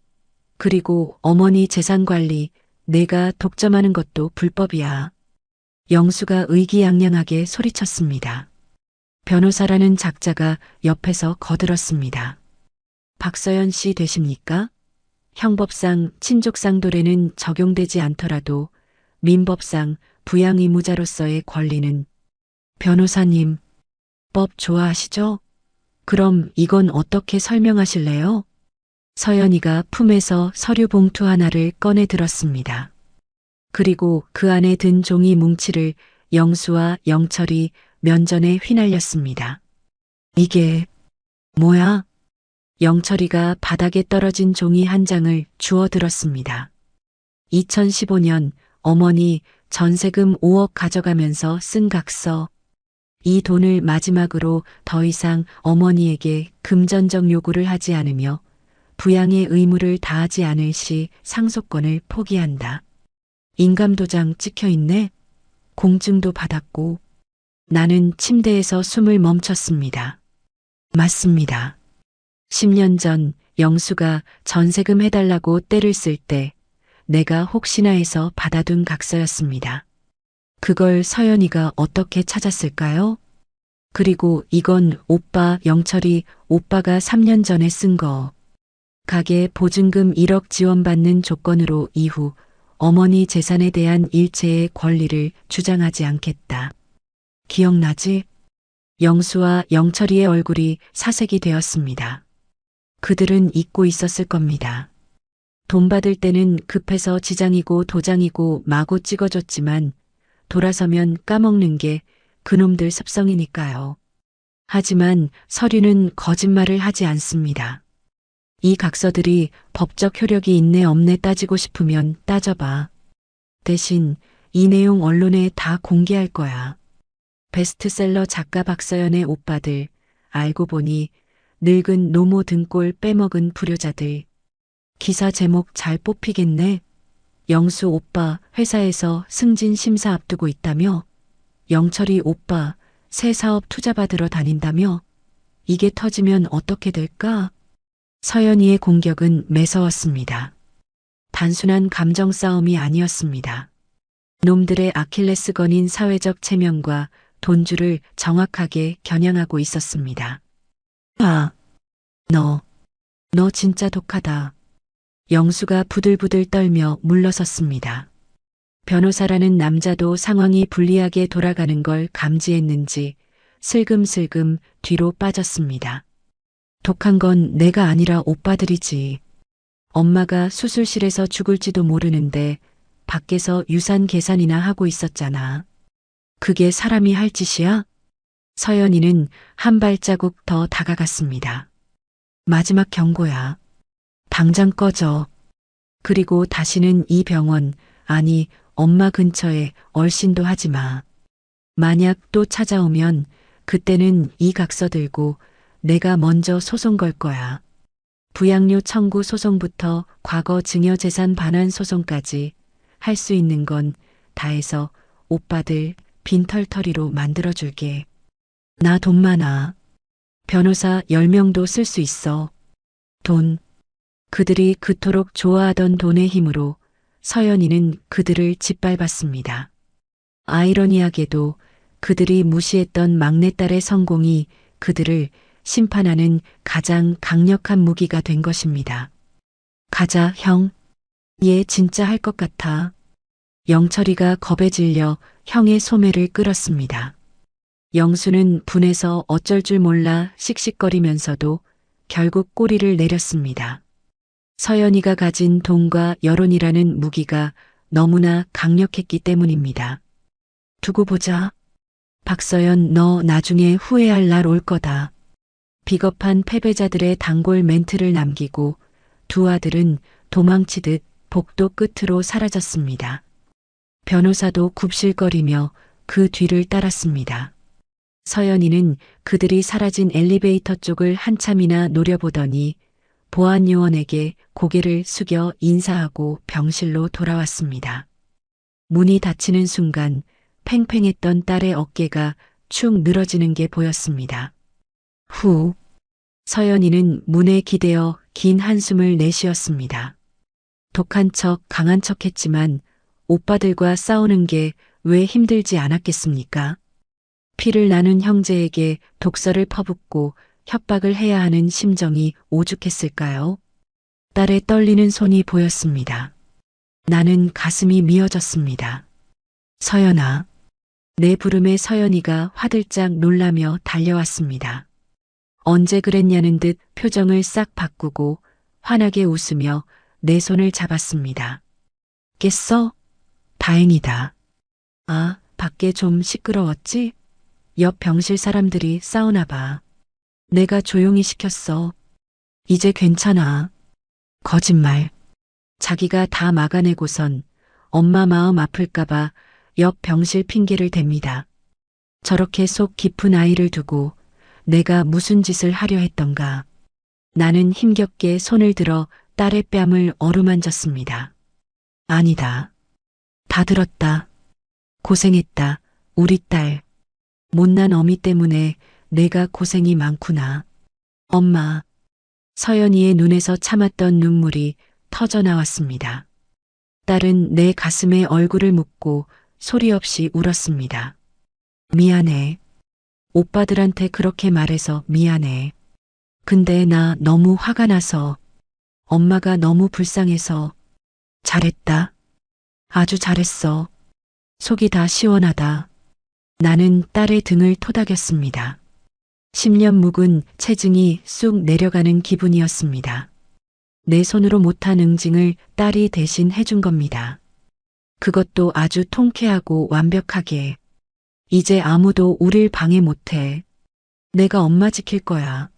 그리고 어머니 재산 관리 내가 독점하는 것도 불법이야. 영수가 의기양양하게 소리쳤습니다. 변호사라는 작자가 옆에서 거들었습니다. 박서연 씨 되십니까? 형법상 친족상 도례는 적용되지 않더라도 민법상 부양 의무자로서의 권리는. 변호사님, 법 좋아하시죠? 그럼 이건 어떻게 설명하실래요? 서연이가 품에서 서류 봉투 하나를 꺼내 들었습니다. 그리고 그 안에 든 종이 뭉치를 영수와 영철이 면전에 휘날렸습니다. 이게 뭐야? 영철이가 바닥에 떨어진 종이 한 장을 주워 들었습니다. 2015년 어머니 전세금 5억 가져가면서 쓴 각서. 이 돈을 마지막으로 더 이상 어머니에게 금전적 요구를 하지 않으며 부양의 의무를 다하지 않을 시 상속권을 포기한다. 인감도장 찍혀 있네. 공증도 받았고. 나는 침대에서 숨을 멈췄습니다. 맞습니다. 10년 전 영수가 전세금 해달라고 떼를 쓸 때 내가 혹시나 해서 받아둔 각서였습니다. 그걸 서연이가 어떻게 찾았을까요? 그리고 이건 오빠 영철이 오빠가 3년 전에 쓴 거. 가계 보증금 1억 지원받는 조건으로 이후 어머니 재산에 대한 일체의 권리를 주장하지 않겠다. 기억나지? 영수와 영철이의 얼굴이 사색이 되었습니다. 그들은 잊고 있었을 겁니다. 돈 받을 때는 급해서 지장이고 도장이고 마구 찍어줬지만 돌아서면 까먹는 게 그놈들 습성이니까요. 하지만 서류는 거짓말을 하지 않습니다. 이 각서들이 법적 효력이 있네 없네 따지고 싶으면 따져봐. 대신 이 내용 언론에 다 공개할 거야. 베스트셀러 작가 박서연의 오빠들, 알고 보니 늙은 노모 등골 빼먹은 불효자들. 기사 제목 잘 뽑히겠네. 영수 오빠 회사에서 승진 심사 앞두고 있다며? 영철이 오빠 새 사업 투자 받으러 다닌다며? 이게 터지면 어떻게 될까? 서연이의 공격은 매서웠습니다. 단순한 감정 싸움이 아니었습니다. 놈들의 아킬레스건인 사회적 체면과 돈줄을 정확하게 겨냥하고 있었습니다. 아, 너 진짜 독하다. 영수가 부들부들 떨며 물러섰습니다. 변호사라는 남자도 상황이 불리하게 돌아가는 걸 감지했는지 슬금슬금 뒤로 빠졌습니다. 독한 건 내가 아니라 오빠들이지. 엄마가 수술실에서 죽을지도 모르는데 밖에서 유산 계산이나 하고 있었잖아. 그게 사람이 할 짓이야? 서연이는 한 발자국 더 다가갔습니다. 마지막 경고야. 당장 꺼져. 그리고 다시는 이 병원, 아니 엄마 근처에 얼씬도 하지 마. 만약 또 찾아오면 그때는 이 각서 들고 내가 먼저 소송 걸 거야. 부양료 청구 소송부터 과거 증여재산 반환 소송까지 할 수 있는 건 다 해서 오빠들 빈털터리로 만들어줄게. 나 돈 많아. 변호사 10명도 쓸 수 있어. 돈. 그들이 그토록 좋아하던 돈의 힘으로 서연이는 그들을 짓밟았습니다. 아이러니하게도 그들이 무시했던 막내딸의 성공이 그들을 심판하는 가장 강력한 무기가 된 것입니다. 가자, 형. 얘 진짜 할 것 같아. 영철이가 겁에 질려 형의 소매를 끌었습니다. 영수는 분해서 어쩔 줄 몰라 씩씩거리면서도 결국 꼬리를 내렸습니다. 서연이가 가진 돈과 여론이라는 무기가 너무나 강력했기 때문입니다. 두고 보자. 박서연, 너 나중에 후회할 날 올 거다. 비겁한 패배자들의 단골 멘트를 남기고 두 아들은 도망치듯 복도 끝으로 사라졌습니다. 변호사도 굽실거리며 그 뒤를 따랐습니다. 서연이는 그들이 사라진 엘리베이터 쪽을 한참이나 노려보더니 보안요원에게 고개를 숙여 인사하고 병실로 돌아왔습니다. 문이 닫히는 순간 팽팽했던 딸의 어깨가 축 늘어지는 게 보였습니다. 후. 서연이는 문에 기대어 긴 한숨을 내쉬었습니다. 독한 척, 강한 척 했지만 오빠들과 싸우는 게 왜 힘들지 않았겠습니까? 피를 나눈 형제에게 독서를 퍼붓고 협박을 해야 하는 심정이 오죽했을까요? 딸의 떨리는 손이 보였습니다. 나는 가슴이 미어졌습니다. 서연아. 내 부름에 서연이가 화들짝 놀라며 달려왔습니다. 언제 그랬냐는 듯 표정을 싹 바꾸고 환하게 웃으며 내 손을 잡았습니다. 깼어? 다행이다. 아, 밖에 좀 시끄러웠지? 옆 병실 사람들이 싸우나 봐. 내가 조용히 시켰어. 이제 괜찮아. 거짓말. 자기가 다 막아내고선 엄마 마음 아플까봐 옆 병실 핑계를 댑니다. 저렇게 속 깊은 아이를 두고 내가 무슨 짓을 하려 했던가. 나는 힘겹게 손을 들어 딸의 뺨을 어루만졌습니다. 아니다. 다 들었다. 고생했다. 우리 딸. 못난 어미 때문에 내가 고생이 많구나. 엄마. 서연이의 눈에서 참았던 눈물이 터져 나왔습니다. 딸은 내 가슴에 얼굴을 묻고 소리 없이 울었습니다. 미안해. 오빠들한테 그렇게 말해서 미안해. 근데 나 너무 화가 나서, 엄마가 너무 불쌍해서. 잘했다. 아주 잘했어. 속이 다 시원하다. 나는 딸의 등을 토닥였습니다. 10년 묵은 체증이 쑥 내려가는 기분이었습니다. 내 손으로 못한 응징을 딸이 대신 해준 겁니다. 그것도 아주 통쾌하고 완벽하게. 이제 아무도 우릴 방해 못해. 내가 엄마 지킬 거야.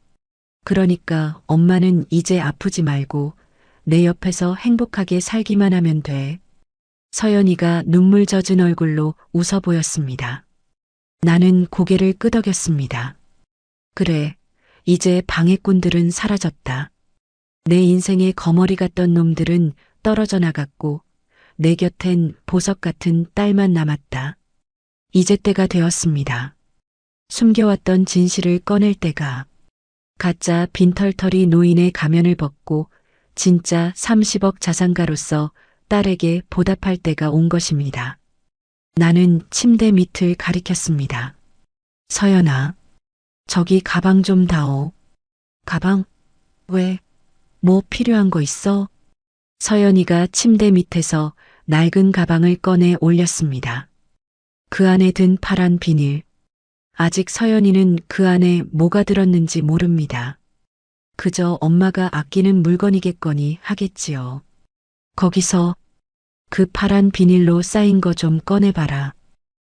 그러니까 엄마는 이제 아프지 말고 내 옆에서 행복하게 살기만 하면 돼. 서연이가 눈물 젖은 얼굴로 웃어 보였습니다. 나는 고개를 끄덕였습니다. 그래, 이제 방해꾼들은 사라졌다. 내 인생의 거머리 같던 놈들은 떨어져 나갔고 내 곁엔 보석 같은 딸만 남았다. 이제 때가 되었습니다. 숨겨왔던 진실을 꺼낼 때가. 가짜 빈털터리 노인의 가면을 벗고 진짜 30억 자산가로서 딸에게 보답할 때가 온 것입니다. 나는 침대 밑을 가리켰습니다. 서연아, 저기 가방 좀 다오. 가방? 왜? 뭐 필요한 거 있어? 서연이가 침대 밑에서 낡은 가방을 꺼내 올렸습니다. 그 안에 든 파란 비닐. 아직 서연이는 그 안에 뭐가 들었는지 모릅니다. 그저 엄마가 아끼는 물건이겠거니 하겠지요. 거기서 그 파란 비닐로 쌓인 거 좀 꺼내봐라.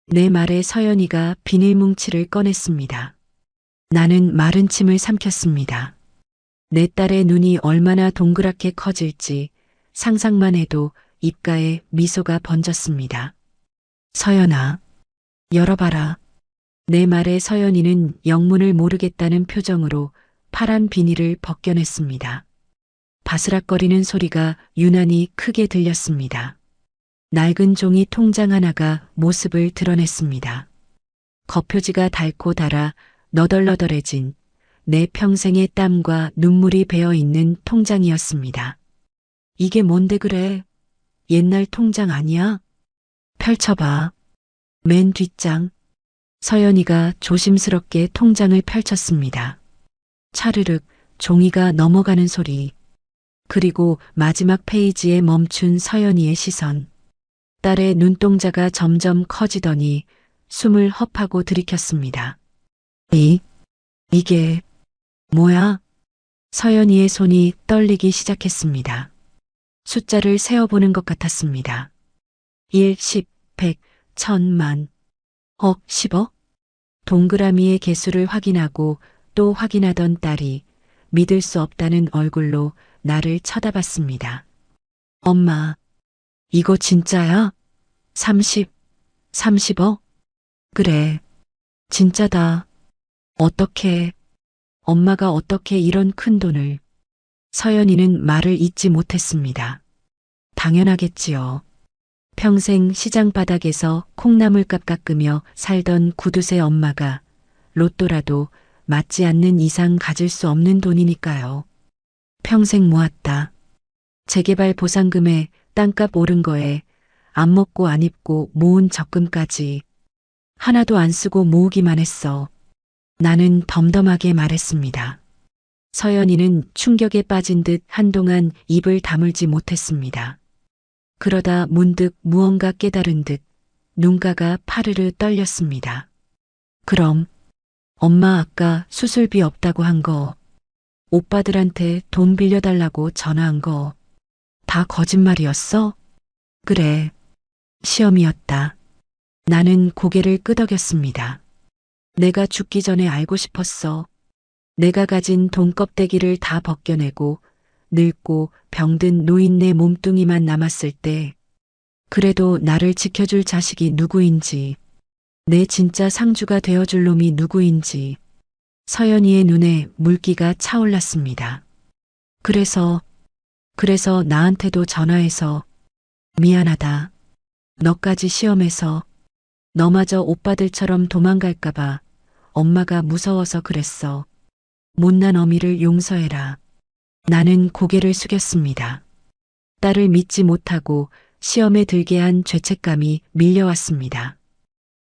내 말에 서연이가 비닐 뭉치를 꺼냈습니다. 나는 마른 침을 삼켰습니다. 내 딸의 눈이 얼마나 동그랗게 커질지 상상만 해도 입가에 미소가 번졌습니다. 서연아, 열어봐라. 내 말에 서연이는 영문을 모르겠다는 표정으로 파란 비닐을 벗겨냈습니다. 바스락거리는 소리가 유난히 크게 들렸습니다. 낡은 종이 통장 하나가 모습을 드러냈습니다. 겉표지가 닳고 닳아 너덜너덜해진 내 평생의 땀과 눈물이 배어 있는 통장이었습니다. 이게 뭔데 그래? 옛날 통장 아니야? 펼쳐봐. 맨 뒷장. 서연이가 조심스럽게 통장을 펼쳤습니다. 차르륵 종이가 넘어가는 소리. 그리고 마지막 페이지에 멈춘 서연이의 시선. 딸의 눈동자가 점점 커지더니 숨을 헛하고 들이켰습니다. 이게 뭐야? 서연이의 손이 떨리기 시작했습니다. 숫자를 세어보는 것 같았습니다. 1, 10, 100, 1000만, 억, 10억? 동그라미의 개수를 확인하고 또 확인하던 딸이 믿을 수 없다는 얼굴로 나를 쳐다봤습니다. 엄마, 이거 진짜야? 30억? 그래, 진짜다. 어떻게, 엄마가 어떻게 이런 큰 돈을. 서연이는 말을 잇지 못했습니다. 당연하겠지요. 평생 시장 바닥에서 콩나물값 깎으며 살던 구두쇠 엄마가 로또라도 맞지 않는 이상 가질 수 없는 돈이니까요. 평생 모았다. 재개발 보상금에 땅값 오른 거에 안 먹고 안 입고 모은 적금까지 하나도 안 쓰고 모으기만 했어. 나는 덤덤하게 말했습니다. 서연이는 충격에 빠진 듯 한동안 입을 다물지 못했습니다. 그러다 문득 무언가 깨달은 듯 눈가가 파르르 떨렸습니다. 그럼 엄마 아까 수술비 없다고 한 거, 오빠들한테 돈 빌려달라고 전화한 거 다 거짓말이었어? 그래, 시험이었다. 나는 고개를 끄덕였습니다. 내가 죽기 전에 알고 싶었어. 내가 가진 돈 껍데기를 다 벗겨내고 늙고 병든 노인네 몸뚱이만 남았을 때 그래도 나를 지켜줄 자식이 누구인지, 내 진짜 상주가 되어줄 놈이 누구인지 서연이의 눈에 물기가 차올랐습니다. 그래서 나한테도 전화해서 미안하다. 너까지 시험해서 너마저 오빠들처럼 도망갈까봐 엄마가 무서워서 그랬어. 못난 어미를 용서해라. 나는 고개를 숙였습니다. 딸을 믿지 못하고 시험에 들게 한 죄책감이 밀려왔습니다.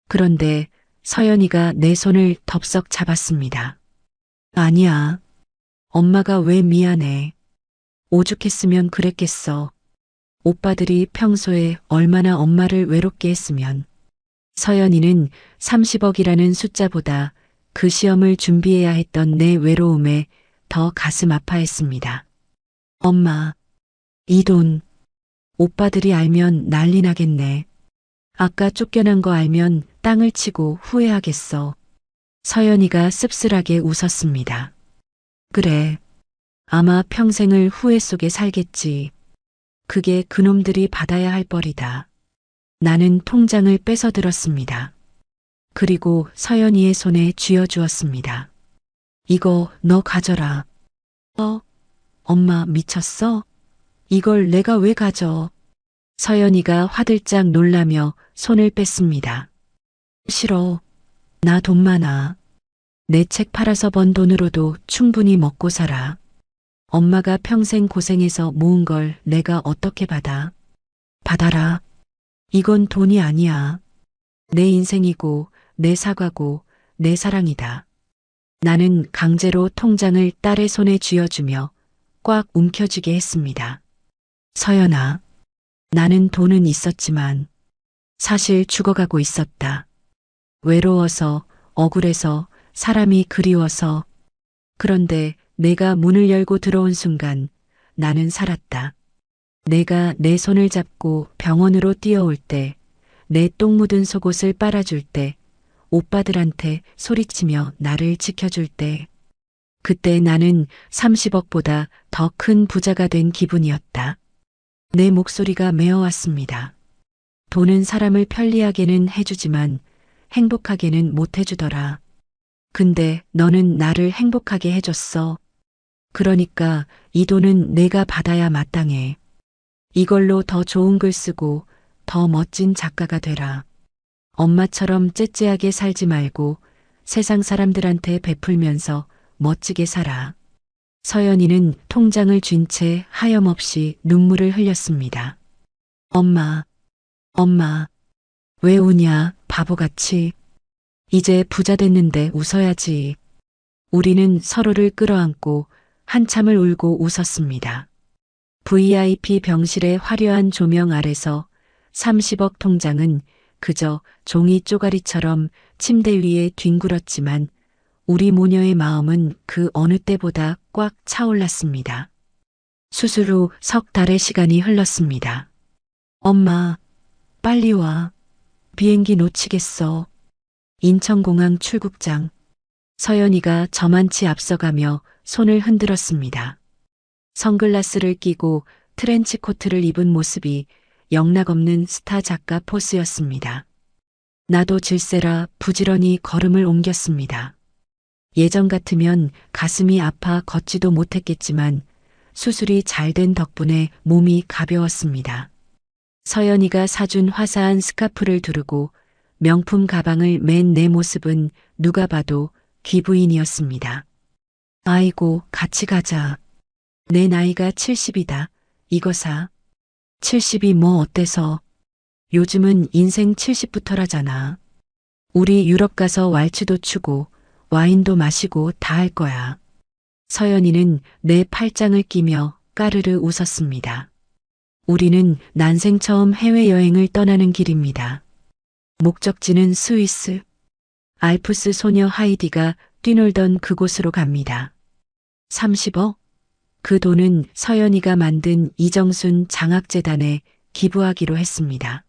그런데 서연이가 내 손을 덥석 잡았습니다. 아니야. 엄마가 왜 미안해. 오죽했으면 그랬겠어. 오빠들이 평소에 얼마나 엄마를 외롭게 했으면. 서연이는 30억이라는 숫자보다 그 시험을 준비해야 했던 내 외로움에 더 가슴 아파했습니다. 엄마, 이 돈, 오빠들이 알면 난리 나겠네. 아까 쫓겨난 거 알면 땅을 치고 후회하겠어. 서연이가 씁쓸하게 웃었습니다. 그래, 아마 평생을 후회 속에 살겠지. 그게 그놈들이 받아야 할 벌이다. 나는 통장을 뺏어 들었습니다. 그리고 서연이의 손에 쥐어주었습니다. 이거 너 가져라. 엄마 미쳤어? 이걸 내가 왜 가져? 서연이가 화들짝 놀라며 손을 뺐습니다. 싫어. 나 돈 많아. 내 책 팔아서 번 돈으로도 충분히 먹고 살아. 엄마가 평생 고생해서 모은 걸 내가 어떻게 받아? 받아라. 이건 돈이 아니야. 내 인생이고 내 사과고 내 사랑이다. 나는 강제로 통장을 딸의 손에 쥐어주며 꽉 움켜쥐게 했습니다. 서연아, 나는 돈은 있었지만 사실 죽어가고 있었다. 외로워서, 억울해서, 사람이 그리워서. 그런데 내가 문을 열고 들어온 순간 나는 살았다. 내가 내 손을 잡고 병원으로 뛰어올 때, 내 똥 묻은 속옷을 빨아줄 때, 오빠들한테 소리치며 나를 지켜줄 때, 그때 나는 30억보다 더 큰 부자가 된 기분이었다. 내 목소리가 메어왔습니다. 돈은 사람을 편리하게는 해주지만 행복하게는 못 해주더라. 근데 너는 나를 행복하게 해줬어. 그러니까 이 돈은 내가 받아야 마땅해. 이걸로 더 좋은 글 쓰고 더 멋진 작가가 되라. 엄마처럼 째째하게 살지 말고 세상 사람들한테 베풀면서 멋지게 살아. 서연이는 통장을 쥔 채 하염없이 눈물을 흘렸습니다. 엄마, 엄마, 왜 우냐, 바보같이. 이제 부자 됐는데 웃어야지. 우리는 서로를 끌어안고 한참을 울고 웃었습니다. VIP 병실의 화려한 조명 아래서 30억 통장은 그저 종이 쪼가리처럼 침대 위에 뒹굴었지만 우리 모녀의 마음은 그 어느 때보다 꽉 차올랐습니다. 수술 후 석 달의 시간이 흘렀습니다. 엄마, 빨리 와. 비행기 놓치겠어. 인천공항 출국장. 서연이가 저만치 앞서가며 손을 흔들었습니다. 선글라스를 끼고 트렌치 코트를 입은 모습이 영락없는 스타 작가 포스였습니다. 나도 질세라 부지런히 걸음을 옮겼습니다. 예전 같으면 가슴이 아파 걷지도 못했겠지만 수술이 잘 된 덕분에 몸이 가벼웠습니다. 서연이가 사준 화사한 스카프를 두르고 명품 가방을 맨 내 모습은 누가 봐도 귀부인이었습니다. 아이고, 같이 가자. 내 나이가 70이다. 이거 사. 70이 뭐 어때서? 요즘은 인생 70부터라잖아. 우리 유럽 가서 왈츠도 추고 와인도 마시고 다 할 거야. 서연이는 내 팔짱을 끼며 까르르 웃었습니다. 우리는 난생 처음 해외여행을 떠나는 길입니다. 목적지는 스위스. 알프스 소녀 하이디가 뛰놀던 그곳으로 갑니다. 30억? 그 돈은 서연이가 만든 이정순 장학재단에 기부하기로 했습니다.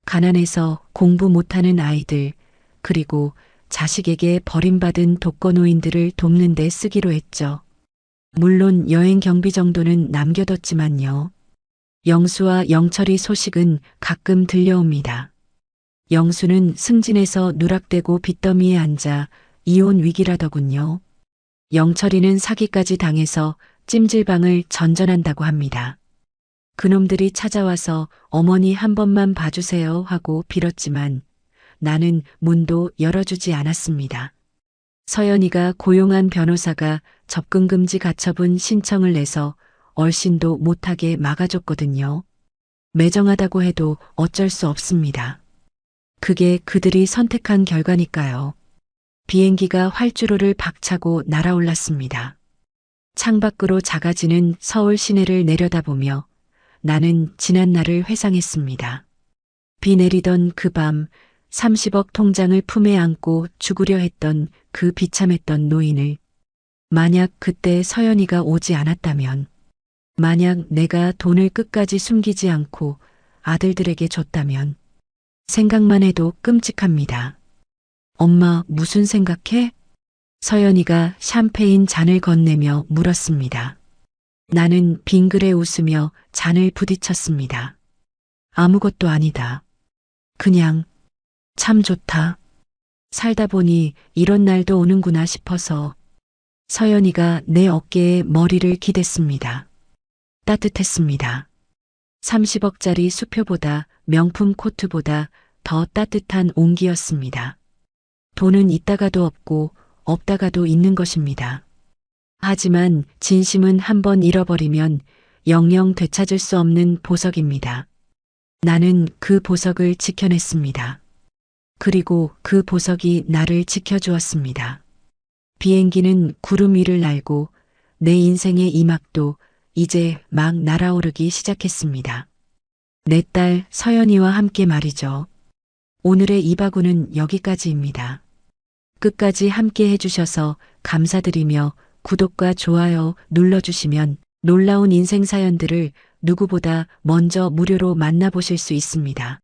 가난해서 공부 못하는 아이들, 그리고 자식에게 버림받은 독거노인들을 돕는 데 쓰기로 했죠. 물론 여행 경비 정도는 남겨뒀지만요. 영수와 영철이 소식은 가끔 들려옵니다. 영수는 승진해서 누락되고 빚더미에 앉아 이혼 위기라더군요. 영철이는 사기까지 당해서 찜질방을 전전한다고 합니다. 그놈들이 찾아와서 어머니 한 번만 봐주세요 하고 빌었지만 나는 문도 열어주지 않았습니다. 서연이가 고용한 변호사가 접근금지 가처분 신청을 내서 얼씬도 못하게 막아줬거든요. 매정하다고 해도 어쩔 수 없습니다. 그게 그들이 선택한 결과니까요. 비행기가 활주로를 박차고 날아올랐습니다. 창밖으로 작아지는 서울 시내를 내려다보며 나는 지난 날을 회상했습니다. 비 내리던 그 밤 30억 통장을 품에 안고 죽으려 했던 그 비참했던 노인을 만약 그때 서연이가 오지 않았다면 만약 내가 돈을 끝까지 숨기지 않고 아들들에게 줬다면 생각만 해도 끔찍합니다. 엄마 무슨 생각해? 서연이가 샴페인 잔을 건네며 물었습니다. 나는 빙그레 웃으며 잔을 부딪혔습니다. 아무것도 아니다. 그냥 참 좋다. 살다 보니 이런 날도 오는구나 싶어서 서연이가 내 어깨에 머리를 기댔습니다. 따뜻했습니다. 30억짜리 수표보다 명품 코트보다 더 따뜻한 온기였습니다. 돈은 있다가도 없고 없다가도 있는 것입니다. 하지만 진심은 한번 잃어버리면 영영 되찾을 수 없는 보석입니다. 나는 그 보석을 지켜냈습니다. 그리고 그 보석이 나를 지켜주었습니다. 비행기는 구름 위를 날고 내 인생의 이막도 이제 막 날아오르기 시작했습니다. 내 딸 서연이와 함께 말이죠. 오늘의 이바구는 여기까지입니다. 끝까지 함께 해주셔서 감사드리며 구독과 좋아요 눌러주시면 놀라운 인생 사연들을 누구보다 먼저 무료로 만나보실 수 있습니다.